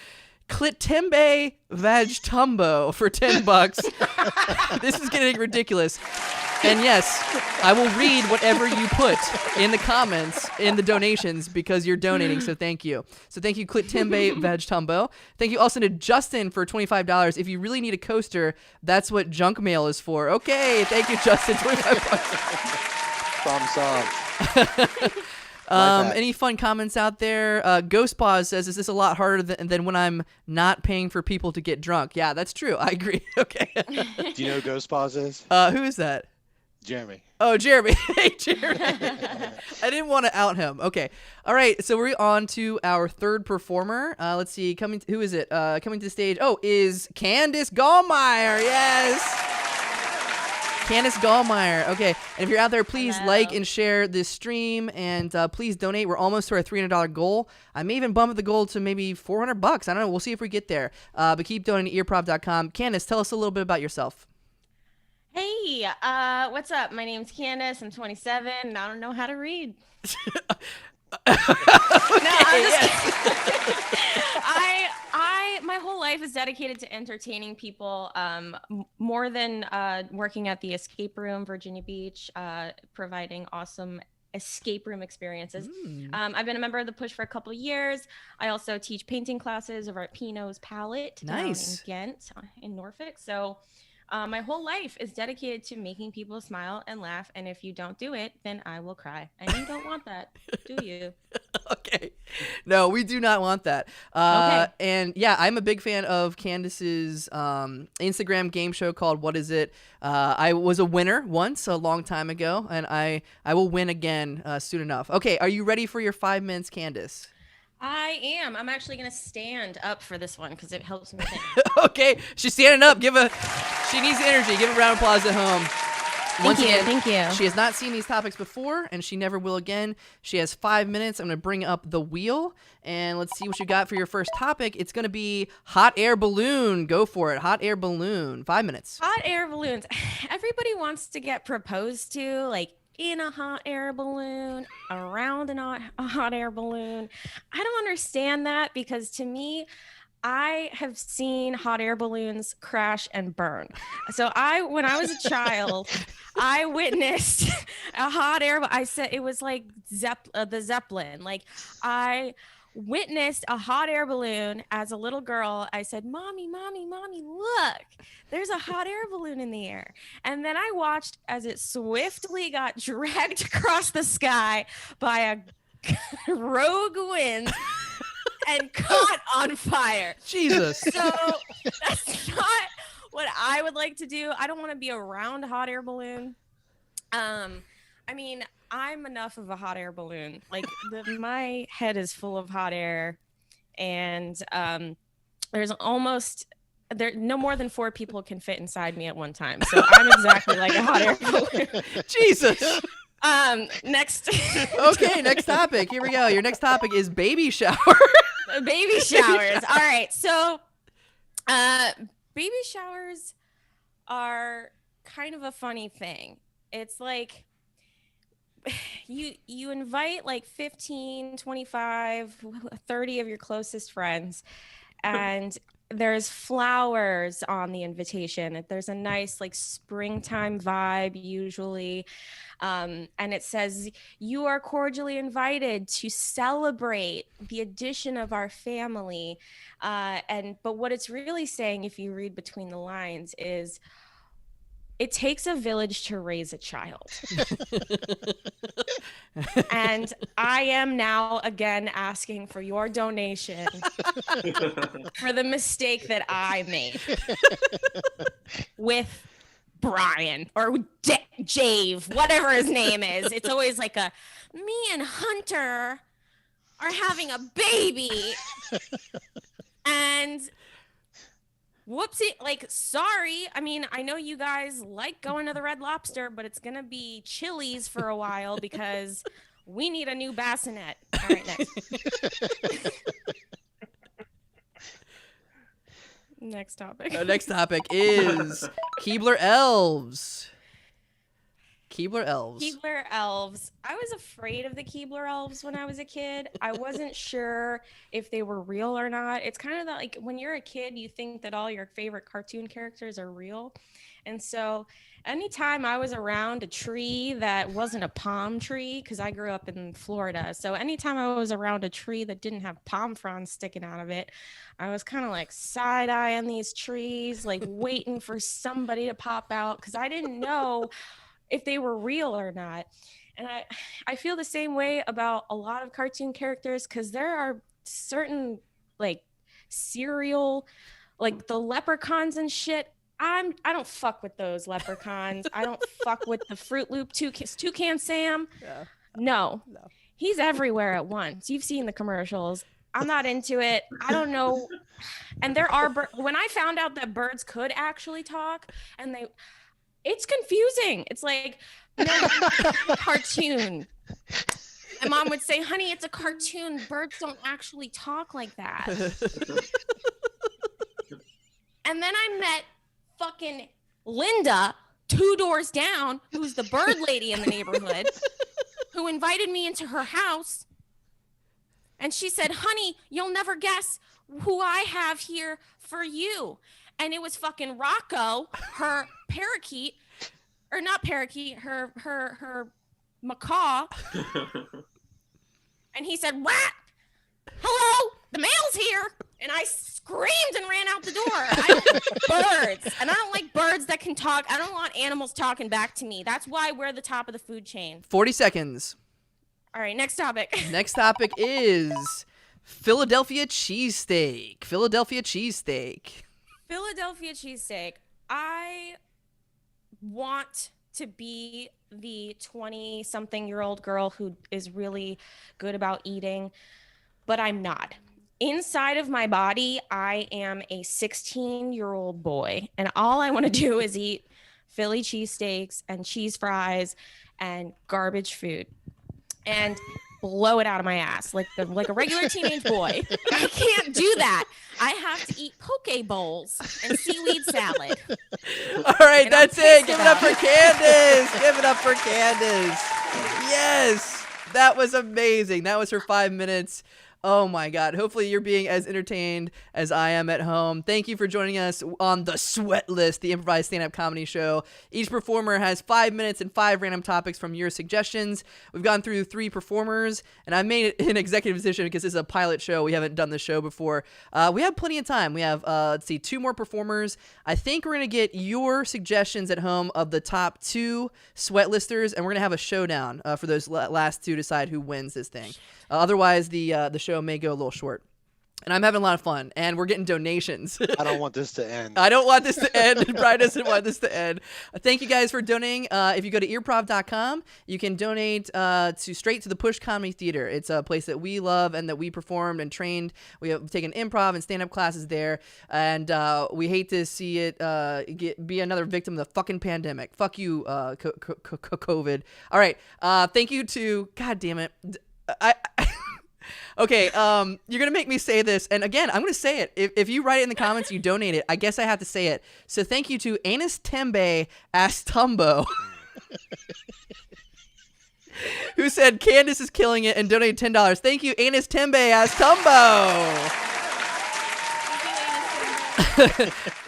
Clitembe Vajtumbo for $10. This is getting ridiculous. And yes, I will read whatever you put in the comments in the donations because you're donating, so thank you. So thank you, Clitembe Vajtumbo. Thank you also to Justin for $25. If you really need a coaster, that's what junk mail is for. Okay, thank you, Justin. $25. Any fun comments out there? Ghost Paws says, is this a lot harder than when I'm not paying for people to get drunk? Yeah, that's true. I agree. Okay. Do you know who Ghost Paws is? Who is that? Jeremy. Oh, Jeremy. Hey, Jeremy. I didn't want to out him. Okay. All right. So we're on to our third performer. Let's see. Who is it? Coming to the stage. Oh, is Candace Gallmeyer. Yes. Candace Gallmeyer. Okay. And if you're out there, please like and share this stream, and please donate. We're almost to our $300 goal. I may even bump up the goal to maybe $400. I don't know. We'll see if we get there. But keep donating at earprov.com. Candace, tell us a little bit about yourself. Hey, what's up? My name's Candace. I'm 27, and I don't know how to read. No, I'm just kidding. My whole life is dedicated to entertaining people, more than working at the escape room, Virginia Beach, providing awesome escape room experiences. I've been a member of the Push for a couple of years. I also teach painting classes over at Pino's Palette down in Ghent in Norfolk. So my whole life is dedicated to making people smile and laugh, and if you don't do it, then I will cry, and you don't want that, do you? Okay. No, we do not want that. Okay. And yeah, I'm a big fan of Candace's Instagram game show called What Is It? I was a winner once a long time ago, and I will win again soon enough. Okay, are you ready for your 5 minutes, Candace? I am. I'm actually gonna stand up for this one because it helps me think. Okay, she's standing up. She needs energy. Give a round of applause at home. Thank you. She has not seen these topics before, and she never will again. She has 5 minutes. I'm going to bring up the wheel, and let's see what you got for your first topic. It's going to be hot air balloon. Go for it. Hot air balloon. 5 minutes. Hot air balloons. Everybody wants to get proposed to, like in a hot air balloon, around a hot air balloon. I don't understand that because to me, I have seen hot air balloons crash and burn. So when I was a child, I witnessed a hot air. I said it was like the Zeppelin. Like I witnessed a hot air balloon as a little girl. I said, "Mommy, look! There's a hot air balloon in the air." And then I watched as it swiftly got dragged across the sky by a rogue wind. And caught on fire. Jesus. So that's not what I would like to do. I don't want to be around a hot air balloon. I mean, I'm enough of a hot air balloon. Like my head is full of hot air, and there's no more than 4 people can fit inside me at one time. So I'm exactly like a hot air balloon. Jesus. Next. Okay, next topic. Here we go. Your next topic is baby shower. Baby showers. All right. So, baby showers are kind of a funny thing. It's like you invite like 15, 25, 30 of your closest friends, and there's flowers on the invitation. There's a nice like springtime vibe usually. And it says, "You are cordially invited to celebrate the addition of our family." But what it's really saying, if you read between the lines, is it takes a village to raise a child. And I am now again asking for your donation for the mistake that I made with Brian or Jave, whatever his name is. It's always like me and Hunter are having a baby. And whoopsie, like, sorry. I mean, I know you guys like going to the Red Lobster, but it's going to be Chili's for a while because we need a new bassinet. All right, next. Next topic. Next topic is Keebler elves. Keebler elves. Keebler elves. I was afraid of the Keebler elves when I was a kid. I wasn't sure if they were real or not. It's kind of like when you're a kid, you think that all your favorite cartoon characters are real. And so anytime I was around a tree that wasn't a palm tree, because I grew up in Florida. So anytime I was around a tree that didn't have palm fronds sticking out of it, I was kind of like side-eyeing these trees, like waiting for somebody to pop out because I didn't know if they were real or not. And I feel the same way about a lot of cartoon characters because there are certain like cereal, like the leprechauns and shit. I don't fuck with those leprechauns. I don't fuck with the Fruit Loop Toucan Sam. Yeah. No, he's everywhere at once. You've seen the commercials. I'm not into it. I don't know. And there are when I found out that birds could actually talk, and it's confusing. It's like, no, cartoon. My mom would say, "Honey, it's a cartoon. Birds don't actually talk like that." And then I met fucking Linda 2 doors down, who's the bird lady in the neighborhood, who invited me into her house. And she said, "Honey, you'll never guess who I have here for you." And it was fucking Rocco, her parakeet, or not parakeet, her macaw. And he said, "What? Hello, the mail's here." And I screamed and ran out the door. I don't like birds. And I don't like birds that can talk. I don't want animals talking back to me. That's why we're the top of the food chain. 40 seconds. All right, next topic. Next topic is Philadelphia cheesesteak. Philadelphia cheesesteak. Philadelphia cheesesteak. I want to be the 20-something-year-old girl who is really good about eating, but I'm not. Inside of my body, I am a 16-year-old boy, and all I want to do is eat Philly cheesesteaks and cheese fries and garbage food and blow it out of my ass like a regular teenage boy. I can't do that. I have to eat poke bowls and seaweed salad. All right, And that's I'm it. pissed Give it up for about Candace. Give it up for Candace. Yes, that was amazing. That was her 5 minutes. Oh my God. Hopefully you're being as entertained as I am at home. Thank you for joining us on the Sweat List, the improvised stand-up comedy show. Each performer has 5 minutes and 5 random topics from your suggestions. We've gone through 3 performers, and I made it an executive decision because this is a pilot show. We haven't done the show before. We have plenty of time. We have, 2 more performers. I think we're going to get your suggestions at home of the top 2 Sweat Listers, and we're going to have a showdown for those last 2 to decide who wins this thing. Otherwise, the show may go a little short. And I'm having a lot of fun, and we're getting donations. I don't want this to end. I don't want this to end. Brian doesn't want this to end. Thank you guys for donating. If you go to earprov.com, you can donate straight to the Push Comedy Theater. It's a place that we love and that we performed and trained. We have taken improv and stand-up classes there, and we hate to see it be another victim of the fucking pandemic. Fuck you, COVID. All right. Thank you to... God damn it. Okay, you're gonna make me say this, and again, I'm gonna say it. If you write it in the comments, you donate it. I guess I have to say it. So thank you to Anus Tembe Astumbo, who said Candace is killing it and donated $10. Thank you, Anus Tembe Astumbo.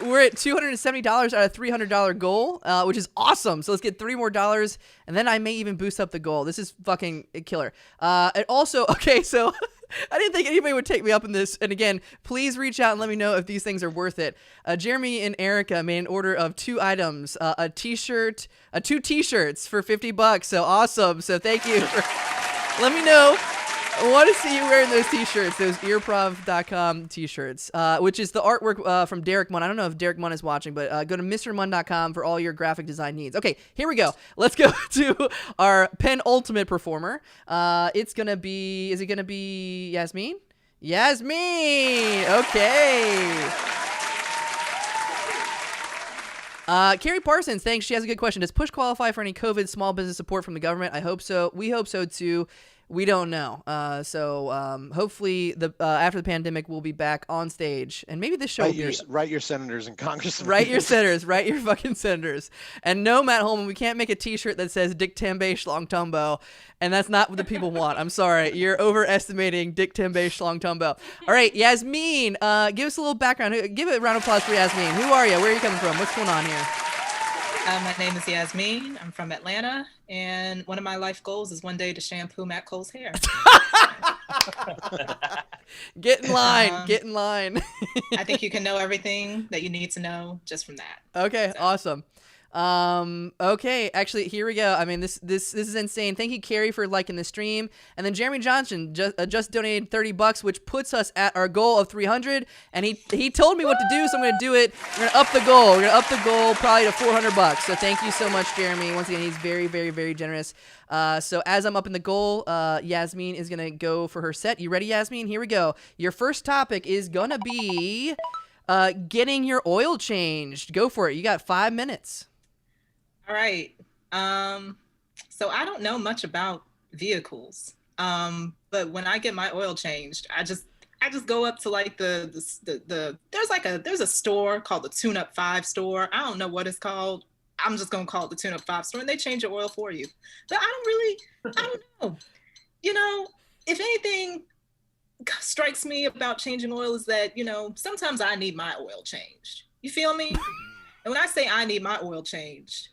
We're at $270 out of $300 goal, which is awesome. So let's get $3 more, and then I may even boost up the goal. This is fucking killer. And also, okay, so I didn't think anybody would take me up on this. And again, please reach out and let me know if these things are worth it. Jeremy and Erica made an order of 2 items, a t-shirt, 2 t-shirts for $50. So awesome. So thank you for, let me know. I want to see you wearing those t-shirts, those earprov.com t-shirts, which is the artwork from Derek Munn. I don't know if Derek Munn is watching, but go to mrmunn.com for all your graphic design needs. Okay, here we go. Let's go to our penultimate performer. It's going to be, is it going to be Yasmin? Yasmin! Okay. Carrie Parsons, thanks. She has a good question. Does Push qualify for any COVID small business support from the government? I hope so. We hope so too. We don't know. So hopefully after the pandemic, we'll be back on stage. And maybe this show Write your senators and congressmen. Write your senators. Write your fucking senators. And no, Matt Holman, we can't make a t-shirt that says Dick Tembe Schlong Tumbo. And that's not what the people want. I'm sorry. You're overestimating Dick Tembe Schlong Tumbo. All right, Yasmin, give us a little background. Give a round of applause for Yasmin. Who are you? Where are you coming from? What's going on here? My name is Yasmin. I'm from Atlanta, and one of my life goals is one day to shampoo Matt Cole's hair. Get in line. Get in line. I think you can know everything that you need to know just from that. Okay, awesome. Okay, actually, here we go. I mean, this is insane. Thank you, Carrie, for liking the stream. And then Jeremy Johnson just donated $30, which puts us at our goal of 300. And he told me what to do, so I'm gonna do it. We're gonna up the goal. We're gonna up the goal probably to $400. So thank you so much, Jeremy. Once again, he's very, very, very generous. So as I'm up in the goal, Yasmin is gonna go for her set. You ready, Yasmin? Here we go. Your first topic is gonna be getting your oil changed. Go for it. You got 5 minutes. All right. So I don't know much about vehicles, but when I get my oil changed, I just go up to like there's a store called the Tune Up 5 store. I don't know what it's called. I'm just gonna call it the Tune Up 5 store, and they change your oil for you. But I don't know. You know, if anything strikes me about changing oil is that, you know, sometimes I need my oil changed. You feel me? And when I say I need my oil changed,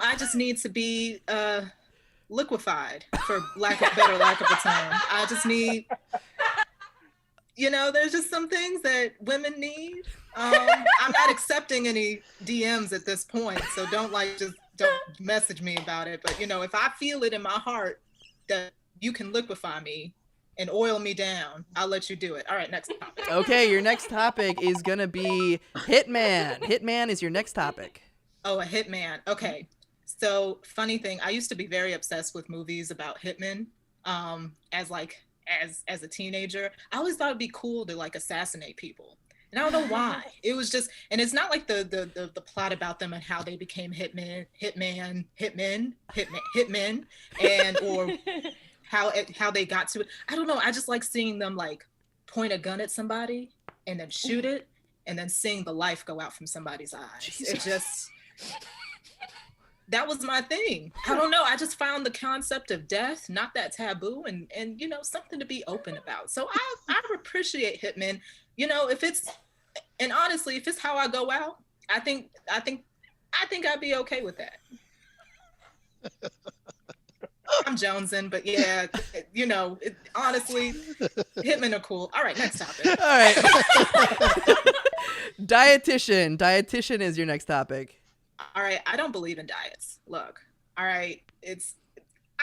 I just need to be liquefied, for lack of a term. I just need, there's just some things that women need. I'm not accepting any DMs at this point, so don't message me about it. But if I feel it in my heart that you can liquefy me and oil me down, I'll let you do it. All right, next topic. Okay, your next topic is gonna be Hitman. Hitman is your next topic. Oh, a hitman. Okay. So funny thing, I used to be very obsessed with movies about hitmen. As a teenager, I always thought it'd be cool to like assassinate people. And I don't know why. It was just, and it's not like the plot about them and how they became hitmen, and or how they got to it. I don't know. I just like seeing them like point a gun at somebody and then shoot it, and then seeing the life go out from somebody's eyes. Jesus. It just, that was my thing. I don't know. I just found the concept of death not that taboo, and something to be open about. So I appreciate hitmen. If it's, and honestly, if it's how I go out, I think I'd be okay with that. I'm jonesing, but yeah, honestly, hitmen are cool. All right, next topic. All right. Dietitian. Dietitian is your next topic. All right, I don't believe in diets. Look, all right, I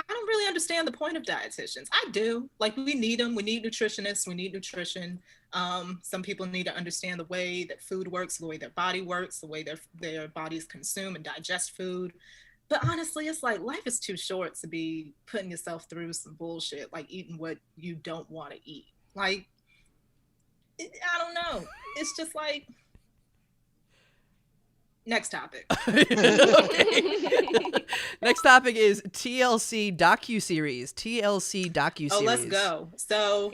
don't really understand the point of dietitians. I do. Like, we need them. We need nutritionists. We need nutrition. Some people need to understand the way that food works, the way their body works, the way their bodies consume and digest food. But honestly, it's like life is too short to be putting yourself through some bullshit, like eating what you don't want to eat. Like, I don't know. It's just like, next topic. Next topic is TLC docuseries. TLC docuseries. Oh, let's go. So,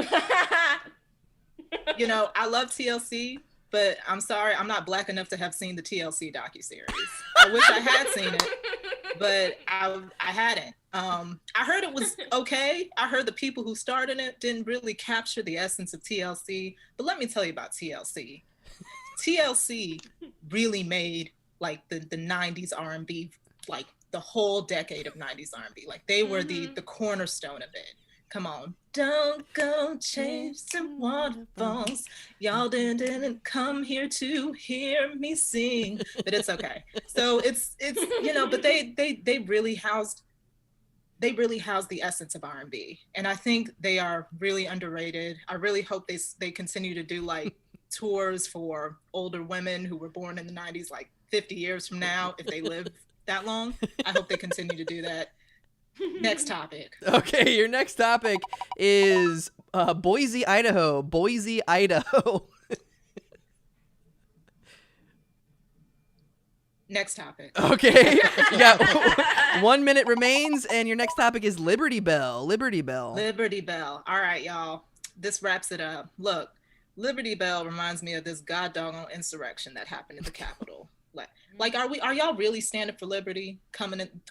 I love TLC, but I'm sorry, I'm not Black enough to have seen the TLC docuseries. I wish I had seen it, but I hadn't. I heard it was okay. I heard the people who started it didn't really capture the essence of TLC. But let me tell you about TLC. TLC really made like the 90s R&B, like the whole decade of 90s R&B. Like they were the cornerstone of it. Come on. Don't go chasing waterfalls. Y'all didn't come here to hear me sing. But it's okay. So it's but they really housed the essence of R&B. And I think they are really underrated. I really hope they continue to do like tours for older women who were born in the 90s, like 50 years from now, if they live that long. I hope they continue to do that. Next topic. Okay, your next topic is Boise, Idaho. Boise, Idaho. Next topic. Okay, you got 1 minute remains, and your next topic is Liberty Bell. Liberty Bell. Liberty Bell. All right, y'all. This wraps it up. Look, Liberty Bell reminds me of this god doggone insurrection that happened in the Capitol. Like, are y'all really standing for liberty?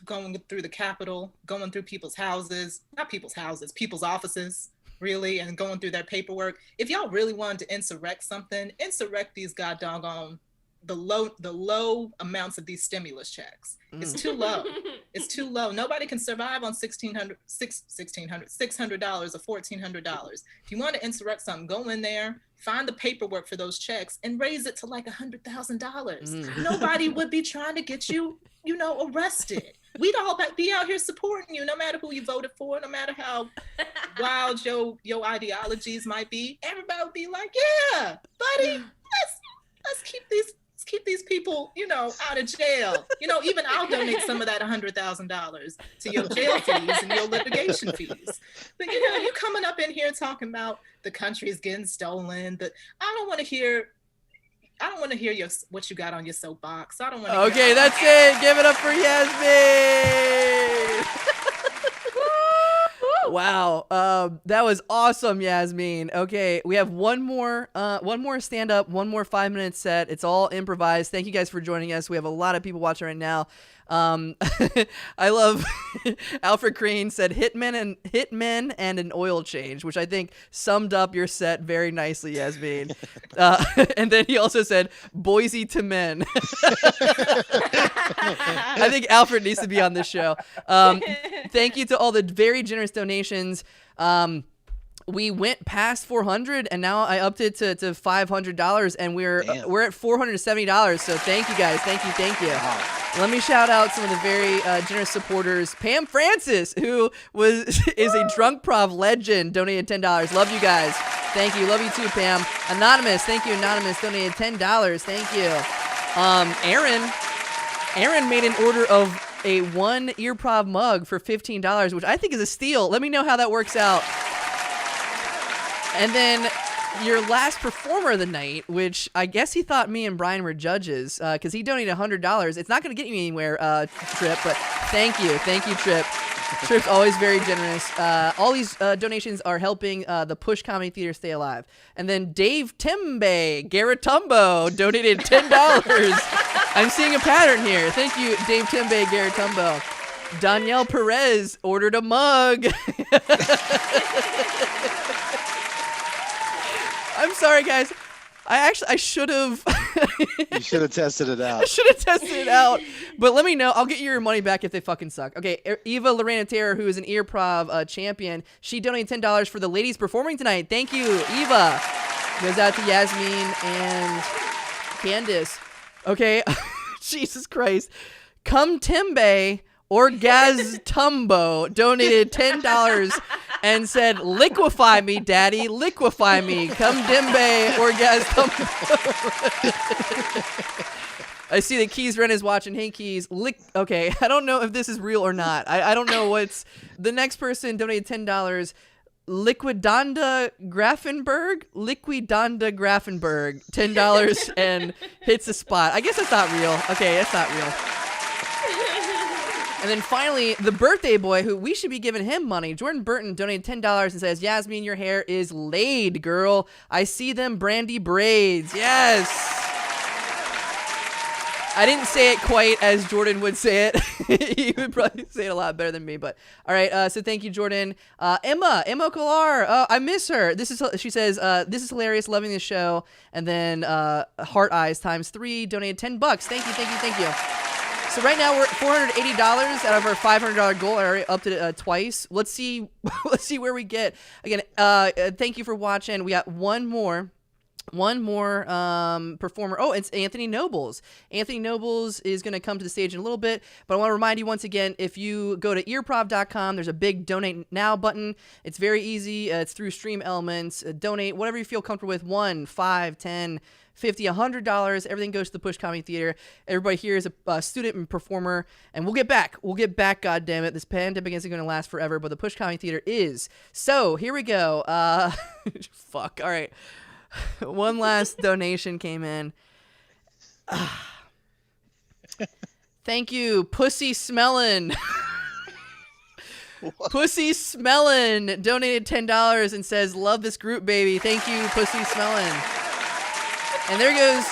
Going through the Capitol, going through people's houses, not people's houses, people's offices, really, and going through their paperwork. If y'all really wanted to insurrect something, insurrect these god doggone the low amounts of these stimulus checks. It's too low. It's too low. Nobody can survive on $600 or $1,400. If you want to insurrect something, go in there, find the paperwork for those checks, and raise it to like $100,000. Nobody would be trying to get you, arrested. We'd all be out here supporting you, no matter who you voted for, no matter how wild your ideologies might be. Everybody would be like, yeah, buddy, let's keep these people, out of jail. Even I'll donate some of that $100,000 to your jail fees and your litigation fees. But you coming up in here talking about the country is getting stolen. I don't want to hear what you got on your soapbox. I don't want to. Okay, that's it. Give it up for Yasmin. Wow, that was awesome, Yasmin. Okay, we have one more stand-up, one more 5-minute set. It's all improvised. Thank you guys for joining us. We have a lot of people watching right now. I love Alfred Crane said hitmen and an oil change, which I think summed up your set very nicely, Yasmin. And then he also said Boise to men. I think Alfred needs to be on this show. Thank you to all the very generous donations. we went past 400, and now I upped it to $500, and we're at $470. So thank you guys, thank you. Wow. Let me shout out some of the very generous supporters. Pam Francis, who is a drunk prov legend, donated $10. Love you guys. Thank you. Love you too, Pam. Anonymous, thank you. Anonymous donated $10. Thank you. Aaron made an order of a 1 Earprov mug for $15, which I think is a steal. Let me know how that works out. And then your last performer of the night, which I guess he thought me and Brian were judges, because he donated $100. It's not going to get you anywhere, Trip, but thank you, Trip. Trip's always very generous. All these donations are helping the Push Comedy Theater stay alive. And then Dave Timbe, Garratumbo, donated $10. I'm seeing a pattern here. Thank you, Dave Timbe, Garratumbo. Danielle Perez ordered a mug. I'm sorry, guys. I should have. You should have tested it out. I should have tested it out. But let me know. I'll get you your money back if they fucking suck. Okay, Eva Lorena Terror, who is an Earprov champion, she donated $10 for the ladies performing tonight. Thank you, Eva. Goes out to Yasmin and Candace. Okay, Jesus Christ. Come Timbe or Gaztumbo donated $10 and said, liquefy me, daddy, liquefy me. Come Dimbe or Gaztumbo. I see that Keys Ren is watching. Hey, Keys. Okay, I don't know if this is real or not. I don't know what's... The next person donated $10. Liquidonda Grafenberg, $10 and hits the spot. I guess that's not real. Okay, that's not real. And then finally, the birthday boy, who we should be giving him money, Jordan Burton, donated $10 and says, Yasmin, your hair is laid, girl. I see them brandy braids. Yes. I didn't say it quite as Jordan would say it. He would probably say it a lot better than me. But all right, so thank you, Jordan. Emma Kolar, I miss her. She says, this is hilarious, loving this show. And then Heart Eyes ×3 donated $10. Thank you. So right now we're at $480 out of our $500 goal. I already upped it twice. Let's see where we get. Again, thank you for watching. We got one more performer. Oh, it's Anthony Nobles. Anthony Nobles is going to come to the stage in a little bit, but I want to remind you once again, if you go to earprov.com, there's a big donate now button. It's very easy. It's through Stream Elements. Donate whatever you feel comfortable with. $1, $5, $10, $50, $100. Everything goes to the Push Comedy Theater. Everybody here is a student and performer, and we'll get back. God damn it. This pandemic isn't going to last forever, but the Push Comedy Theater is. So here we go. Fuck. All right. One last donation came in. Thank you, Pussy Smellin'. Pussy Smellin' donated $10 and says, love this group, baby. Thank you, Pussy Smellin'. And there goes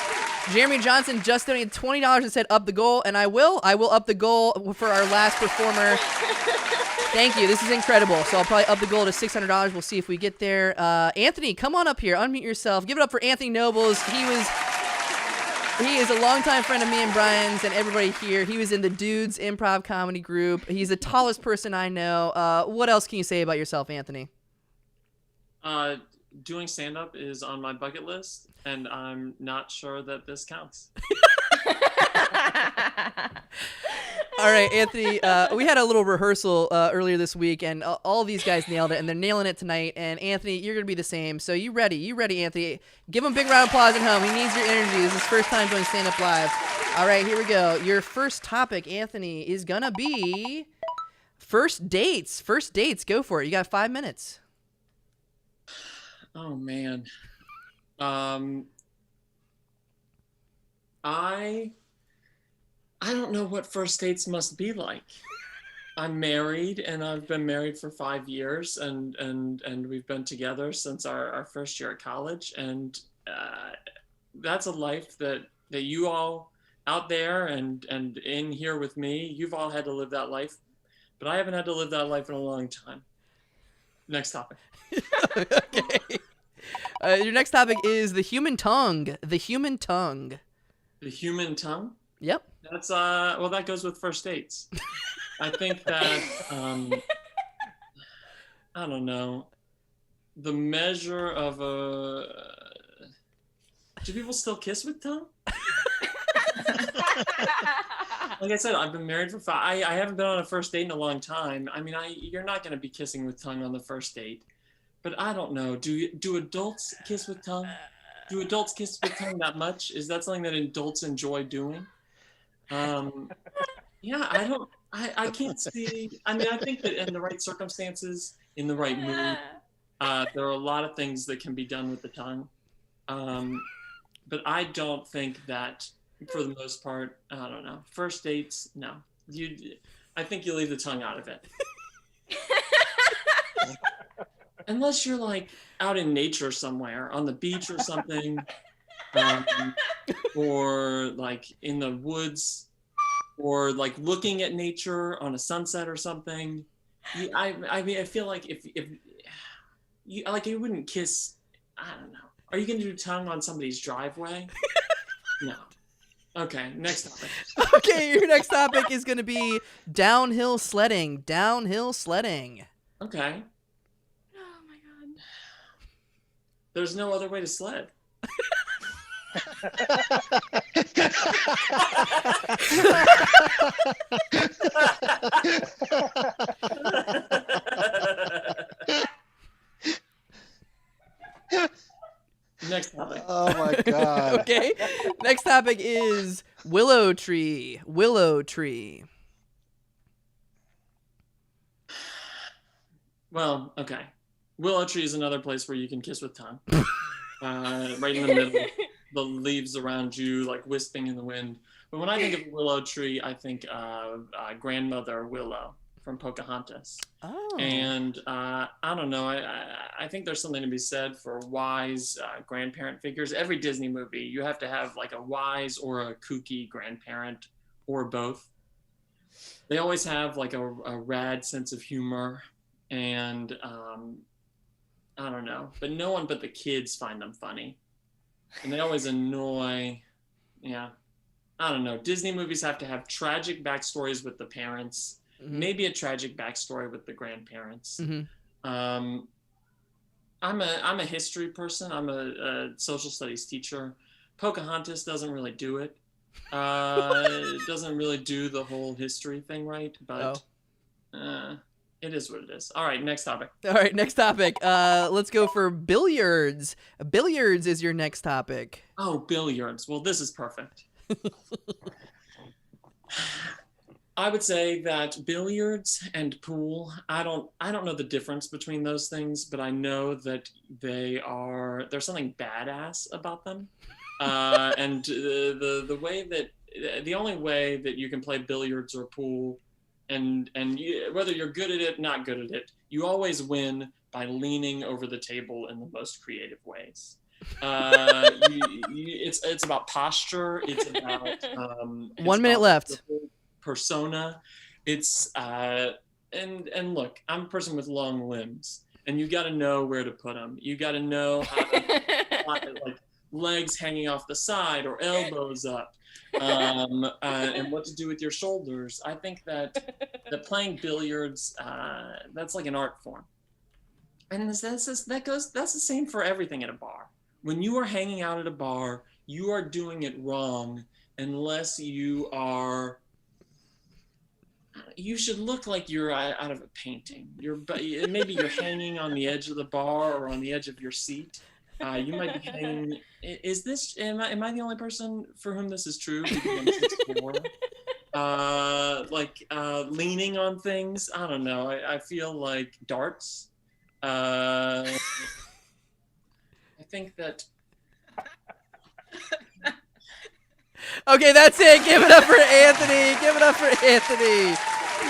Jeremy Johnson, just donated $20 and said, up the goal. And I will up the goal for our last performer. Thank you. This is incredible. So I'll probably up the goal to $600. We'll see if we get there. Anthony, come on up here. Unmute yourself. Give it up for Anthony Nobles. He is a longtime friend of me and Brian's and everybody here. He was in the Dudes Improv Comedy Group. He's the tallest person I know. What else can you say about yourself, Anthony? Doing stand-up is on my bucket list, and I'm not sure that this counts. All right, Anthony, we had a little rehearsal earlier this week, and all these guys nailed it, and they're nailing it tonight. And Anthony, you're going to be the same. So you ready, Anthony? Give him a big round of applause at home. He needs your energy. This is his first time doing stand-up live. All right, here we go. Your first topic, Anthony, is going to be first dates. First dates. Go for it. You got 5 minutes. Oh, man. I don't know what first dates must be like. I'm married, and I've been married for 5 years, and we've been together since our first year at college. And that's a life that you all out there and in here with me, you've all had to live that life, but I haven't had to live that life in a long time. Next topic. Okay. Your next topic is the human tongue. The human tongue. The human tongue? Yep. That's well, that goes with first dates. I think that I don't know. the measure of a. Do people still kiss with tongue? Like I said, I've been married for 5. I haven't been on a first date in a long time. I mean, you're not going to be kissing with tongue on the first date. But I don't know. Do adults kiss with tongue? Do adults kiss with tongue that much? Is that something that adults enjoy doing? Yeah, I can't see. I mean, I think that in the right circumstances, in the right mood, there are a lot of things that can be done with the tongue. But I don't think that, for the most part, I don't know. First dates, no. I think you leave the tongue out of it. Unless you're like out in nature somewhere, on the beach or something, or like in the woods, or like looking at nature on a sunset or something. I mean, I feel like if you like, you wouldn't kiss. I don't know. Are you gonna do tongue on somebody's driveway? No. Okay, next topic. Okay, your next topic is gonna be downhill sledding. Downhill sledding. Okay. Oh my god. There's no other way to sled. Next topic. Oh my god. Okay. Next topic is willow tree. Willow tree. Well, okay. Willow tree is another place where you can kiss with tongue. Right in the middle. The leaves around you, like wisping in the wind. But when I think of willow tree, I think of grandmother Willow from Pocahontas. Oh. And I don't know. I think there's something to be said for wise grandparent figures. Every Disney movie, you have to have like a wise or a kooky grandparent, or both. They always have like a rad sense of humor, and I don't know. But no one but the kids find them funny. And they always annoy. Yeah. I don't know. Disney movies have to have tragic backstories with the parents. Mm-hmm. Maybe a tragic backstory with the grandparents. Mm-hmm. I'm a history person. I'm a social studies teacher. Pocahontas doesn't really do it. It doesn't really do the whole history thing right, but it is what it is. All right, next topic. All right, next topic. Let's go for billiards. Billiards is your next topic. Oh, billiards. Well, this is perfect. I would say that billiards and pool, I don't know the difference between those things, but I know that there's something badass about them. And the way that, the only way that you can play billiards or pool, and whether you're good at it, not good at it, you always win by leaning over the table in the most creative ways. It's about posture. It's about 1 minute left. Persona. It's and look, I'm a person with long limbs, and you got to know where to put them. You got to know how to, like legs hanging off the side or elbows up, and what to do with your shoulders. I think that playing billiards, that's like an art form, and that's the same for everything at a bar. When you are hanging out at a bar, you are doing it wrong unless you should look like you're out of a painting. Maybe you're hanging on the edge of the bar or on the edge of your seat. You might be hanging. Am I the only person for whom this is true? Because I'm 6'4". Leaning on things. I don't know. I feel like darts. I think that. Okay, that's it. Give it up for Anthony. Give it up for Anthony.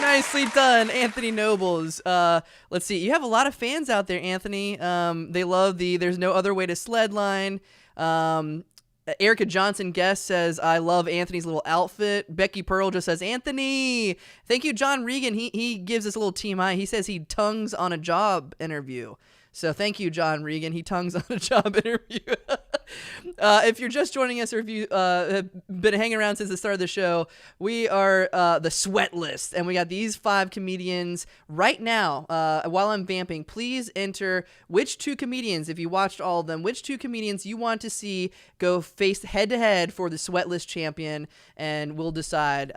Nicely done, Anthony Nobles. Let's see. You have a lot of fans out there, Anthony. They love the "There's no other way to sled" line. Erica Johnson guest says, "I love Anthony's little outfit." Becky Pearl just says, "Anthony." Thank you, John Regan. He gives us a little TMI. He says he tongues on a job interview. So thank you, John Regan. He tongues on a job interview. If you're just joining us or if you have been hanging around since the start of the show, we are the Sweat List, and we got these 5 comedians right now. While I'm vamping, please enter which 2 comedians, if you watched all of them, which 2 comedians you want to see go face head-to-head for the Sweat List champion, and we'll decide.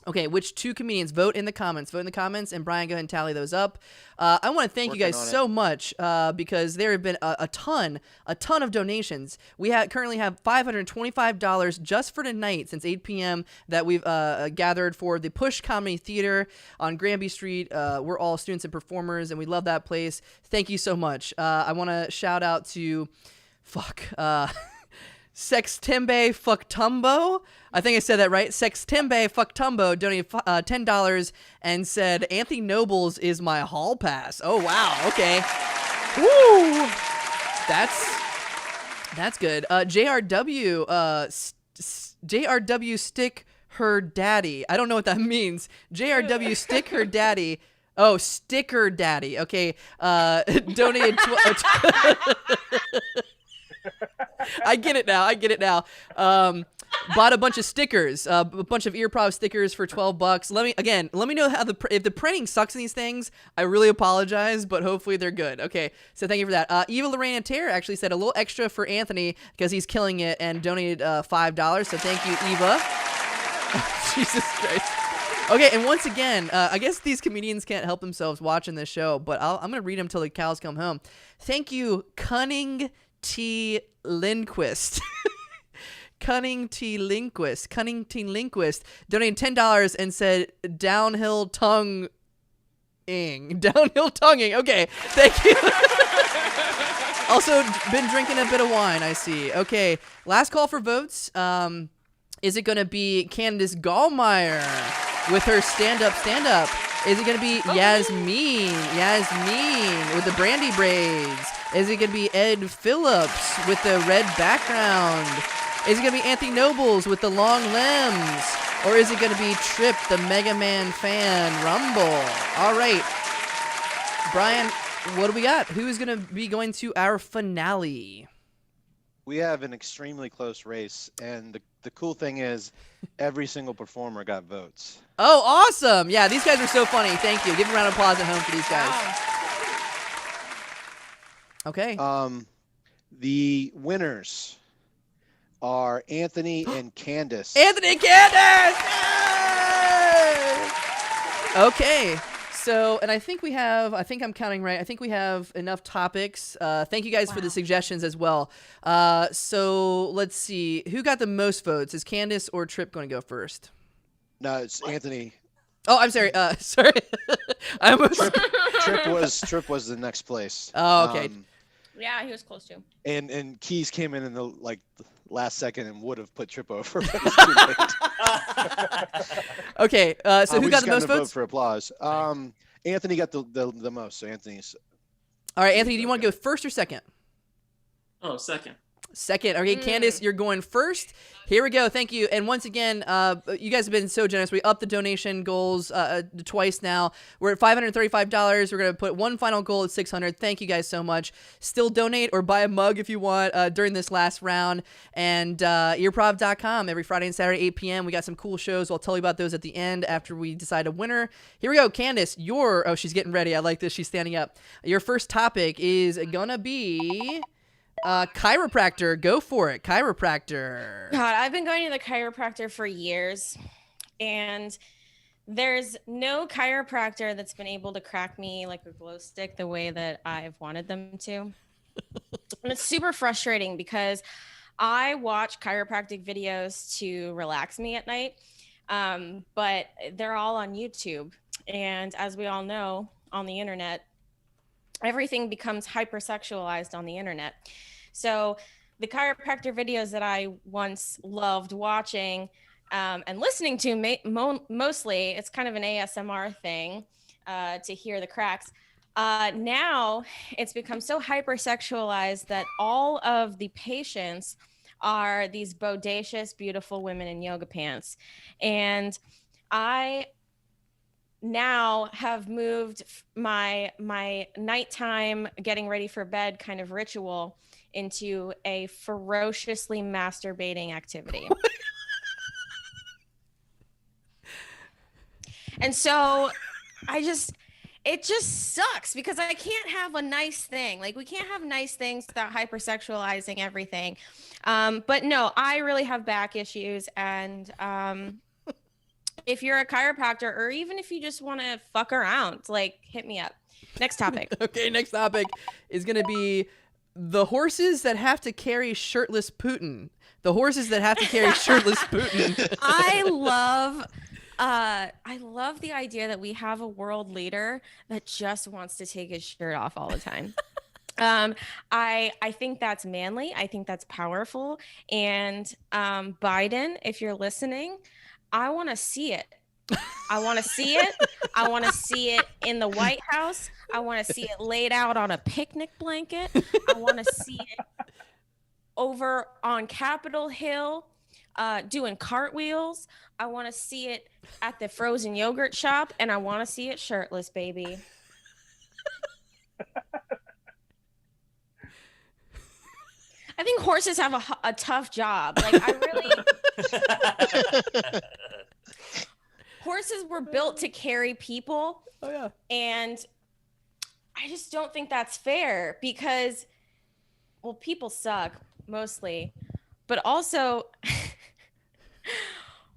Okay, which 2 comedians? Vote in the comments. And Brian, go ahead and tally those up. I want to thank you guys so much because there have been a ton of donations. We currently have $525 just for tonight since 8 p.m. that we've gathered for the Push Comedy Theater on Granby Street. We're all students and performers, and we love that place. Thank you so much. I want to shout out to Sextembe Fucktumbo. I think I said that right. Sextembe Fucktumbo donated $10 and said, Anthony Nobles is my hall pass. Oh, wow. Okay. Woo! That's good. JRW Stick Her Daddy. I don't know what that means. JRW Stick Her Daddy. Oh, Sticker Daddy. Okay. Donated I get it now. Bought a bunch of stickers, a bunch of Earprov stickers for $12. Let me know how if the printing sucks in these things. I really apologize, but hopefully they're good. Okay, so thank you for that. Eva Lorraine Terra actually said a little extra for Anthony because he's killing it and donated $5. So thank you, Eva. Jesus Christ. Okay, and once again, I guess these comedians can't help themselves watching this show, but I'm gonna read them till the cows come home. Thank you, Cunning T. Lindquist. Cunning T. Lindquist donated $10 and said downhill tonguing. Okay, thank you. Also been drinking a bit of wine, I see. Okay, last call for votes. Is it going to be Candace Gallmeyer with her stand-up? Is it going to be Yasmin with the brandy braids? Is it going to be Ed Phillips with the red background? Is it going to be Anthony Nobles with the long limbs? Or is it going to be Trip, the Mega Man fan rumble? All right. Brian, what do we got? Who is going to be going to our finale? We have an extremely close race, and the cool thing is every single performer got votes. Oh, awesome. Yeah, these guys are so funny. Thank you. Give a round of applause at home for these guys. Okay. The winners are Anthony and Candace. Anthony and Candace! Yay! Okay. So, and I think I'm counting right. I think we have enough topics. Thank you guys for the suggestions as well. So let's see. Who got the most votes? Is Candace or Trip going to go first? No, it's Anthony. Oh, I'm sorry. Sorry. I almost... Trip was the next place. Oh, okay. Yeah, he was close to. And Keys came in the last second and would have put Trip over, but it was too late. Okay, so who got the most votes? Vote for applause. Anthony got the most, so Anthony's. All right, Anthony, do you want to go first or second? Oh, second. Second. Okay, Candace, you're going first. Here we go. Thank you. And once again, you guys have been so generous. We upped the donation goals twice now. We're at $535. We're going to put one final goal at $600. Thank you guys so much. Still donate or buy a mug if you want during this last round. And earprov.com every Friday and Saturday, 8 p.m. We got some cool shows. I'll tell you about those at the end after we decide a winner. Here we go. Candace, oh, she's getting ready. I like this. She's standing up. Your first topic is going to be... chiropractor. Go for it. Chiropractor. God, I've been going to the chiropractor for years, and there's no chiropractor that's been able to crack me like a glow stick the way that I've wanted them to. And it's super frustrating because I watch chiropractic videos to relax me at night, but they're all on YouTube. And as we all know, on the internet, everything becomes hypersexualized on the internet. So the chiropractor videos that I once loved watching and listening to, mostly, it's kind of an ASMR thing to hear the cracks. Now it's become so hypersexualized that all of the patients are these bodacious, beautiful women in yoga pants. And I now have moved my nighttime getting ready for bed kind of ritual into a ferociously masturbating activity. And so it just sucks because I can't have a nice thing. Like, we can't have nice things without hypersexualizing everything. But no, I really have back issues. And if you're a chiropractor, or even if you just want to fuck around, like, hit me up. Next topic. Okay, next topic is going to be the horses that have to carry shirtless Putin. The horses that have to carry shirtless Putin. I love the idea that we have a world leader that just wants to take his shirt off all the time. I think that's manly. I think that's powerful. And Biden, if you're listening, I want to see it. I want to see it. I want to see it in the White House. I want to see it laid out on a picnic blanket. I want to see it over on Capitol Hill doing cartwheels. I want to see it at the frozen yogurt shop, and I want to see it shirtless, baby. I think horses have a tough job. Like, I really... Horses were built to carry people. Oh, yeah. And I just don't think that's fair because, well, people suck mostly, but also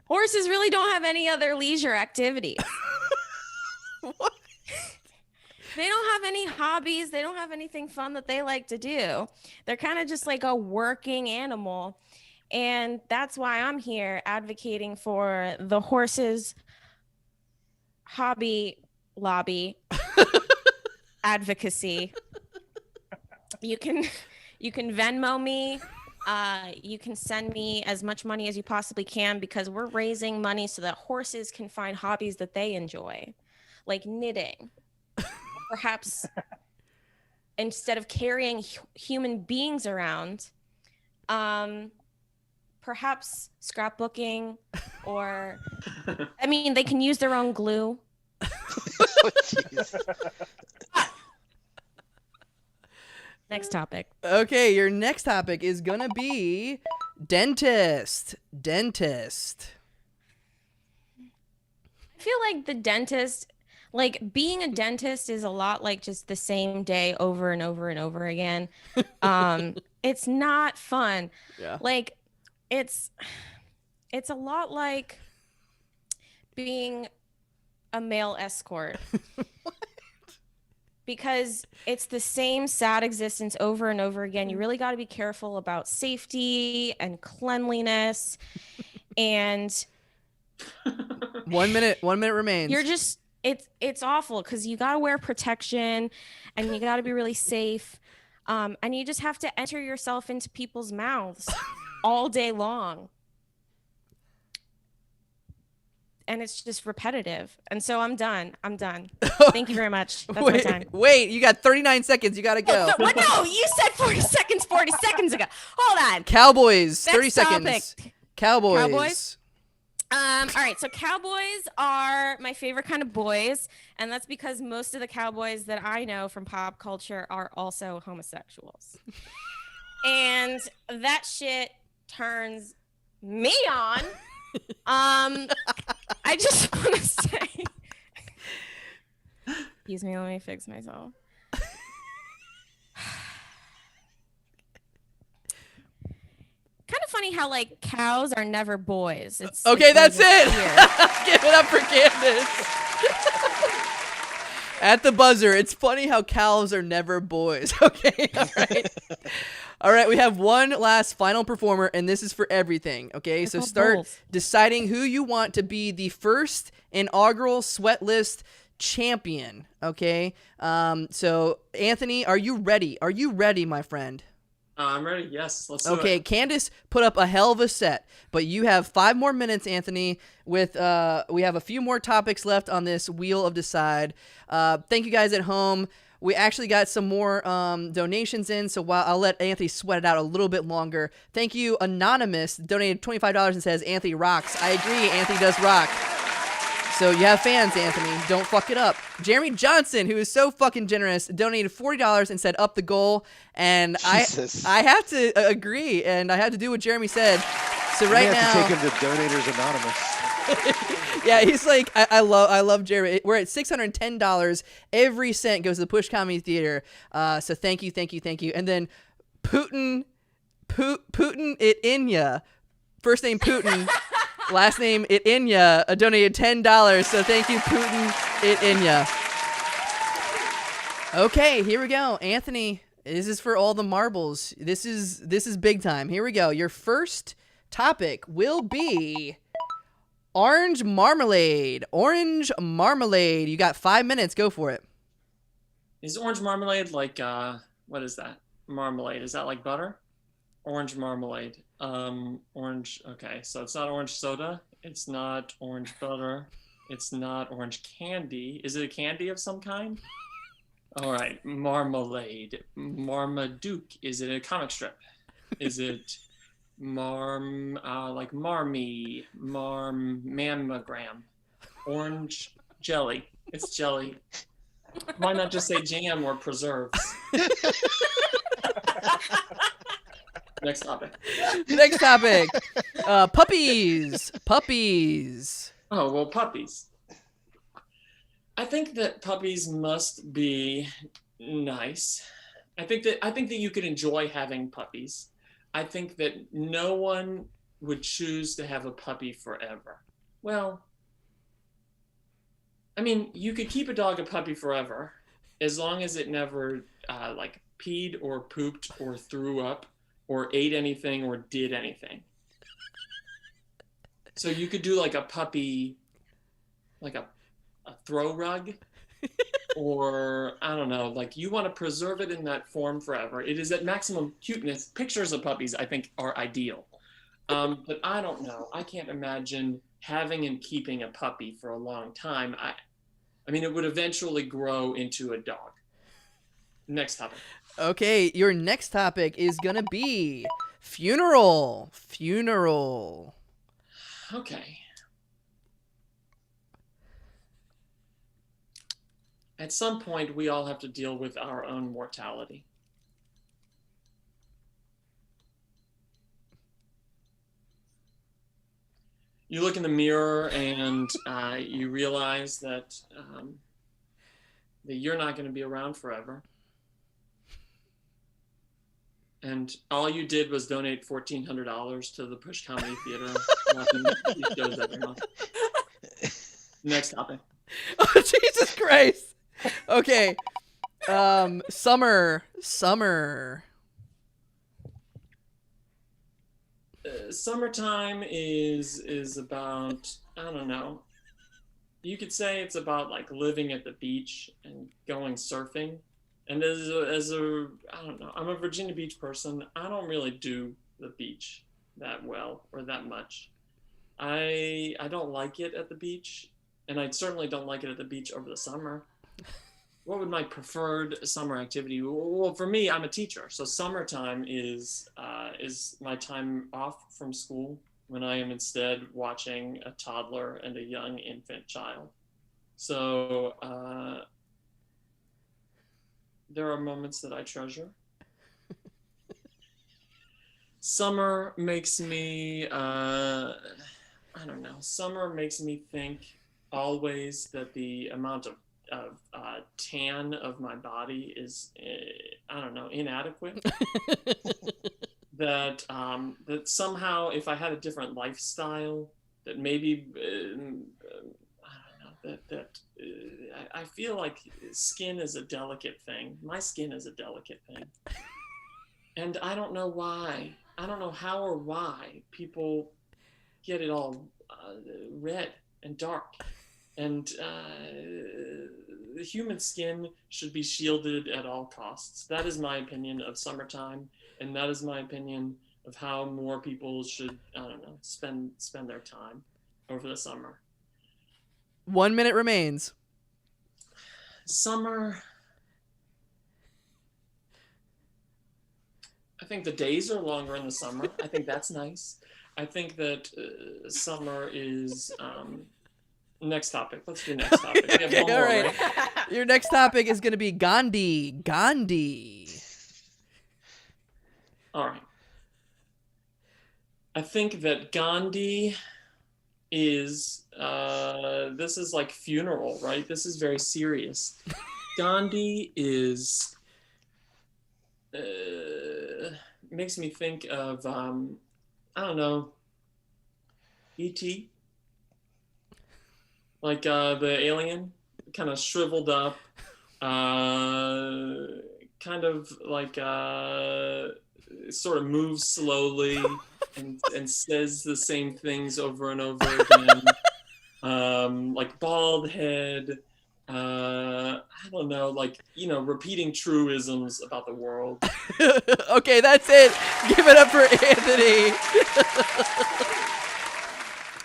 horses really don't have any other leisure activities. What? They don't have any hobbies. They don't have anything fun that they like to do. They're kind of just like a working animal. And that's why I'm here advocating for the horses hobby lobby advocacy. You can Venmo me. You can send me as much money as you possibly can because we're raising money so that horses can find hobbies that they enjoy, like knitting. Perhaps instead of carrying human beings around, perhaps scrapbooking, or I mean, they can use their own glue. Oh, jeez. Next topic. Okay, your next topic is gonna be dentist. Dentist. I feel like the dentist, like being a dentist is a lot like just the same day over and over and over again. It's not fun. Yeah. Like it's a lot like being a male escort. Because it's the same sad existence over and over again. You really got to be careful about safety and cleanliness. And 1 minute remains. you're just, it's awful because you got to wear protection and you got to be really safe. And you just have to enter yourself into people's mouths all day long. And it's just repetitive. And so I'm done. Thank you very much. That's my time. Wait, you got 39 seconds. You got to go. No, you said 40 seconds ago. Hold on. Cowboys, 30 Next seconds. topic. Cowboys. All right, so cowboys are my favorite kind of boys, and that's because most of the cowboys that I know from pop culture are also homosexuals. And that shit turns me on. I just want to say, excuse me, let me fix myself. Kind of funny how like cows are never boys. Okay, that's it. Weird. Give it up for Candace. At the buzzer, it's funny how cows are never boys. Okay, all right. All right, we have one last final performer, and this is for everything. Okay, so start deciding who you want to be the first inaugural Sweat List champion. Okay, so Anthony, are you ready? Are you ready, my friend? I'm ready. Yes, let's do it. Okay, Candace put up a hell of a set, but you have 5 more minutes, Anthony. With we have a few more topics left on this Wheel of Decide. Thank you guys at home. We actually got some more donations in, so while I'll let Anthony sweat it out a little bit longer. Thank you, Anonymous, donated $25 and says, Anthony rocks. I agree, Anthony does rock. So you have fans, Anthony. Don't fuck it up. Jeremy Johnson, who is so fucking generous, donated $40 and said up the goal. And Jesus. I have to agree, and I had to do what Jeremy said. So right I now, have to take him to Donators Anonymous. yeah, he's like, I love Jeremy. We're at $610. Every cent goes to the Push Comedy Theater. So thank you. And then Putin Itinya, first name Putin, last name Itinya, donated $10. So thank you, Putin Itinya. Okay, here we go, Anthony. This is for all the marbles. This is big time. Here we go. Your first topic will be orange marmalade. Orange marmalade. You got 5 minutes. Go for it. Is orange marmalade like what is that? Marmalade. Is that like butter? Orange marmalade. Orange. Okay, so it's not orange soda. It's not orange butter. It's not orange candy. Is it a candy of some kind? All right, marmalade. Marmaduke. Is it a comic strip? Is it like Marmy, mammogram, orange jelly? It's jelly. Why not just say jam or preserves? Next topic. Puppies. Oh, well, puppies. I think that puppies must be nice. I think that you could enjoy having puppies. I think that no one would choose to have a puppy forever. Well, I mean, you could keep a dog a puppy forever as long as it never like peed or pooped or threw up or ate anything or did anything. So you could do like a puppy, like a throw rug, or I don't know, like you want to preserve it in that form forever. It is at maximum cuteness. Pictures of puppies, I think, are ideal. But I don't know. I can't imagine having and keeping a puppy for a long time. I mean, it would eventually grow into a dog. Next topic. Okay, your next topic is gonna be funeral. Okay. At some point, we all have to deal with our own mortality. You look in the mirror and you realize that you're not going to be around forever. And all you did was donate $1,400 to the Push Comedy Theater. Shows every month. Next topic. Oh, Jesus Christ. Okay. Summer. Summertime is about, I don't know. You could say it's about like living at the beach and going surfing. And as a I don't know, I'm a Virginia Beach person. I don't really do the beach that well or that much. I don't like it at the beach, and I certainly don't like it at the beach over the summer. What would my preferred summer activity? Well, for me, I'm a teacher, so summertime is my time off from school when I am instead watching a toddler and a young infant child. So there are moments that I treasure. Summer makes me, I don't know, summer makes me think always that the amount of tan of my body is, I don't know, inadequate. That somehow if I had a different lifestyle, that maybe, I don't know, I feel like skin is a delicate thing. My skin is a delicate thing. And I don't know why. I don't know how or why people get it all red and dark. And the human skin should be shielded at all costs. That is my opinion of summertime, and that is my opinion of how more people should, I don't know, spend their time over the summer. 1 minute remains. Summer, I think the days are longer in the summer. I think that's nice. I think that summer is Next topic. Let's do next topic. We have Okay, one all more, right. Your next topic is going to be Gandhi. Gandhi. All right. I think that Gandhi is, this is like funeral, right? This is very serious. Gandhi is, makes me think of, I don't know, E.T. Like the alien, kind of shriveled up, kind of like sort of moves slowly and says the same things over and over again. Like bald head, I don't know, like, you know, repeating truisms about the world. Okay, that's it. Give it up for Anthony.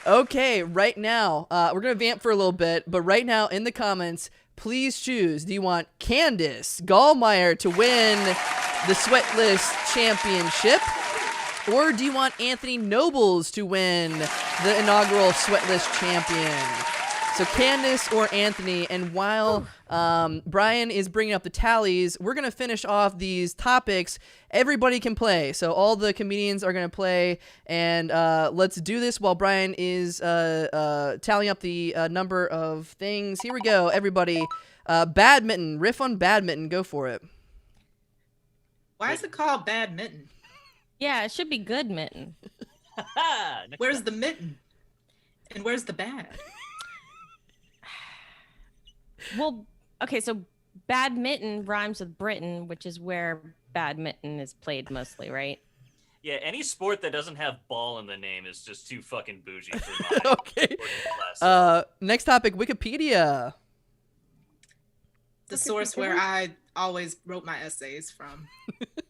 Okay, right now, we're going to vamp for a little bit, but right now in the comments, please choose. Do you want Candace Gallmeyer to win the Sweatlist Championship? Or do you want Anthony Nobles to win the inaugural Sweatlist Champion? So Candace or Anthony, and while Brian is bringing up the tallies, we're going to finish off these topics. Everybody can play, so all the comedians are going to play, and let's do this while Brian is tallying up the number of things. Here we go, everybody. Badminton, riff on badminton, go for it. Why is it called badminton? Yeah, it should be good mitten. Where's the mitten? And where's the bad? Well, okay, so badminton rhymes with Britain, which is where badminton is played mostly, right? Yeah, any sport that doesn't have ball in the name is just too fucking bougie for my Okay. Next topic, Wikipedia. The source where I always wrote my essays from.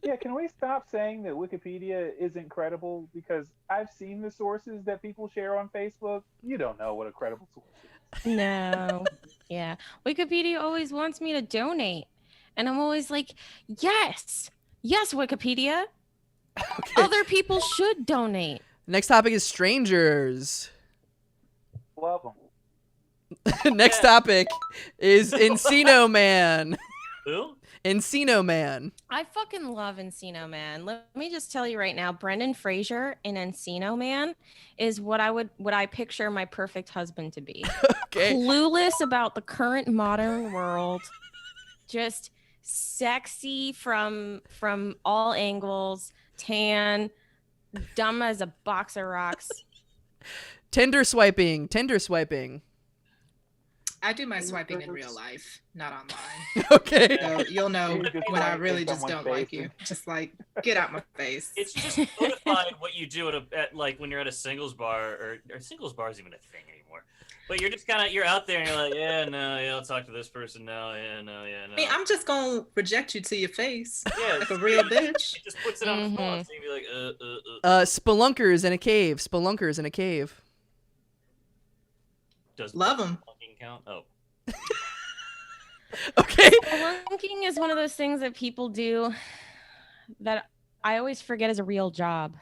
Yeah, can we stop saying that Wikipedia isn't credible? Because I've seen the sources that people share on Facebook. You don't know what a credible source is. No. Yeah. Wikipedia always wants me to donate. And I'm always like, yes, Wikipedia. Okay. Other people should donate. Next topic is strangers. Love them. Next topic is Encino Man. Who? Encino Man. I fucking love Encino Man. Let me just tell you right now, Brendan Fraser in Encino Man is what I picture my perfect husband to be. Okay. Clueless about the current modern world, just sexy from all angles, tan, dumb as a box of rocks. Tinder swiping. I do my swiping in real life, not online. Okay. So you'll know You just when I like really just someone's don't like face. you. Just like, get out my face. It's just codified what you do at like when you're at a singles bar, or singles bar is even a thing anymore. But you're just kind of, you're out there and you're like, yeah, no, yeah, I'll talk to this person. No, yeah, no, yeah, no. I mean, I'm just gonna reject you to your face, Yeah, like a real bitch. it just puts it on the phone, Mhm. so you'd be like, Spelunkers in a cave. Spelunkers in a cave. Does Love 'em. fucking count? Oh. Okay. Spelunking is one of those things that people do that I always forget is a real job.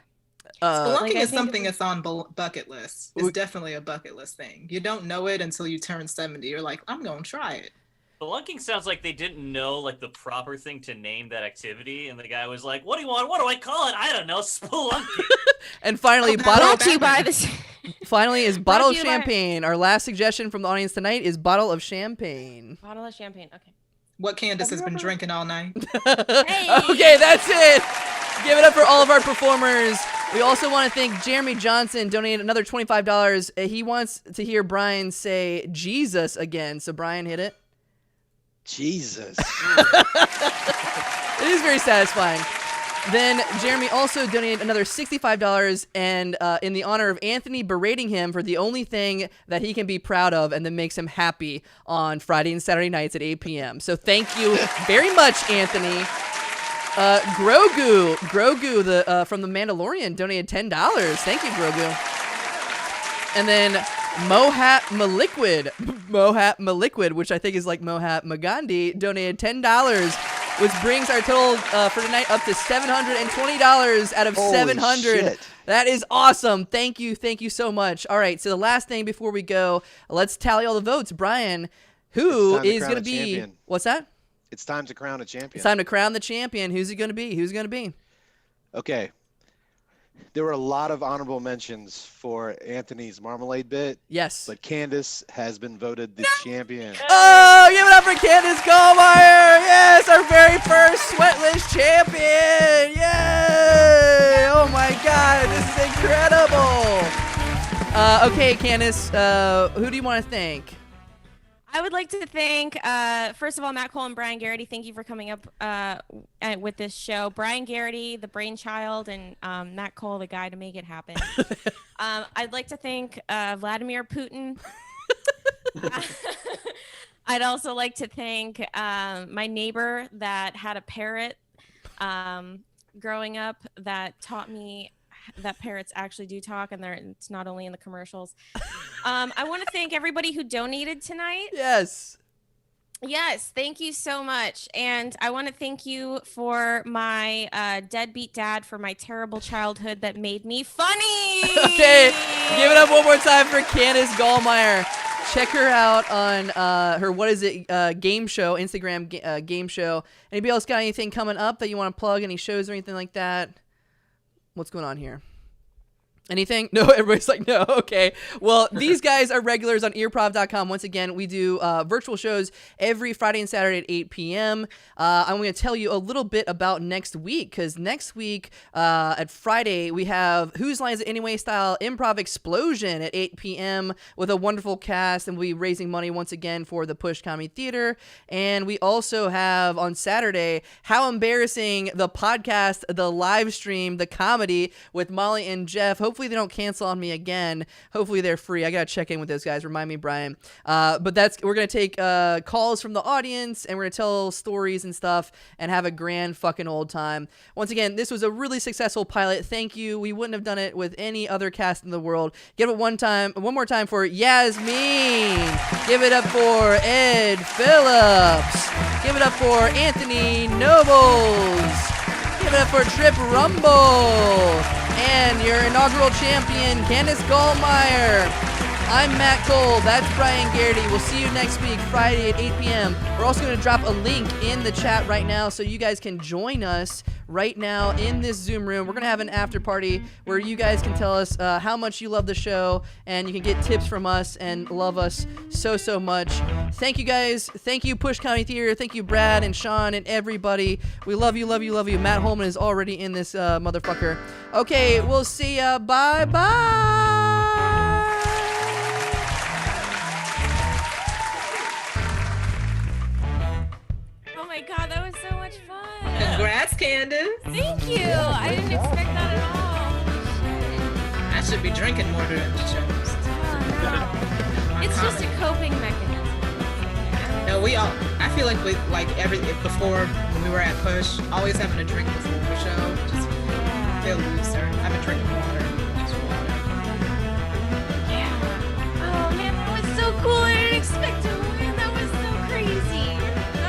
Spelunking Like, I is think something it's- that's on bucket list. It's definitely a bucket list thing. You don't know it until you turn 70. You're like, I'm gonna try it. Spelunking sounds like they didn't know like the proper thing to name that activity, and the guy was like, "What do you want? What do I call it? I don't know, spelunking." And finally, Oh, bottle. Brought to you by this. Finally, is bottle of to you by- champagne. Our last suggestion from the audience tonight is bottle of champagne. Bottle of champagne. Okay. What Candace has been drinking all night. Okay, that's it. Give it up for all of our performers. We also want to thank Jeremy Johnson, donated another $25. He wants to hear Brian say Jesus again. So Brian, hit it. Jesus. It is very satisfying. Then Jeremy also donated another $65, and in the honor of Anthony berating him for the only thing that he can be proud of and that makes him happy on Friday and Saturday nights at 8 p.m. So thank you very much, Anthony. Grogu, from The Mandalorian, donated $10. Thank you, Grogu. And then Mohat Maliquid, which I think is like Mohat Magandhi, donated $10. which brings our total for tonight up to $720 out of Holy 700. shit. That is awesome. Thank you so much. All right, so the last thing before we go, let's tally all the votes. Brian, who It's time to is crown going to a be? champion. What's that? It's time to crown a champion. It's time to crown the champion. Who's it going to be? Who's going to be? Okay. There were a lot of honorable mentions for Anthony's marmalade bit, Yes. but Candace has been voted the champion. Oh, give it up for Candace Gallmeyer. Yes, our very first Sweatless champion. Yay! Oh my God, this is incredible. Okay, Candace, who do you want to thank? I would like to thank, first of all, Matt Cole and Brian Garraty. Thank you for coming up with this show. Brian Garraty, the brainchild, and Matt Cole, the guy to make it happen. I'd like to thank Vladimir Putin. I'd also like to thank my neighbor that had a parrot growing up that taught me that parrots actually do talk, and it's not only in the commercials. I want to thank everybody who donated tonight. Yes. Yes, thank you so much. And I want to thank you for my deadbeat dad for my terrible childhood that made me funny. Okay, give it up one more time for Candace Gallmeyer. Check her out on her, what is it, game show, Instagram game show. Anybody else got anything coming up that you want to plug, any shows or anything like that? What's going on here? Anything? No, everybody's like, no. Okay. Well, these guys are regulars on earprov.com. Once again, we do virtual shows every Friday and Saturday at 8 p.m. I'm going to tell you a little bit about next week, because next week at Friday, we have Whose Lines It Anyway style improv explosion at 8 p.m. with a wonderful cast, and we'll be raising money once again for the Push Comedy Theater. And we also have on Saturday, How Embarrassing, the podcast, the live stream, the comedy with Molly and Jeff. Hopefully they don't cancel on me again. Hopefully they're free. I gotta check in with those guys. Remind me, Brian. But we're gonna take calls from the audience, and we're gonna tell stories and stuff and have a grand fucking old time. Once again, this was a really successful pilot. Thank you. We wouldn't have done it with any other cast in the world. Give it one more time for Yasmin. Give it up for Ed Phillips. Give it up for Anthony Nobles. Give it up for Trip Rumble. And your inaugural champion, Candace Gallmeyer. I'm Matt Cole. That's Brian Garraty. We'll see you next week, Friday at 8 p.m. We're also going to drop a link in the chat right now so you guys can join us right now in this Zoom room. We're going to have an after party where you guys can tell us how much you love the show, and you can get tips from us and love us so much. Thank you guys. Thank you, Push Comedy Theater. Thank you, Brad and Sean and everybody. We love you. Matt Holman is already in this motherfucker. Okay, we'll see ya. Bye-bye. Oh my God, that was so much fun. Congrats, Candace. Thank you. I didn't expect that at all. I should be drinking more during the shows. It's just a coping mechanism. No, I feel like before when we were at Push, always having a drink before the show, just feel looser. I've been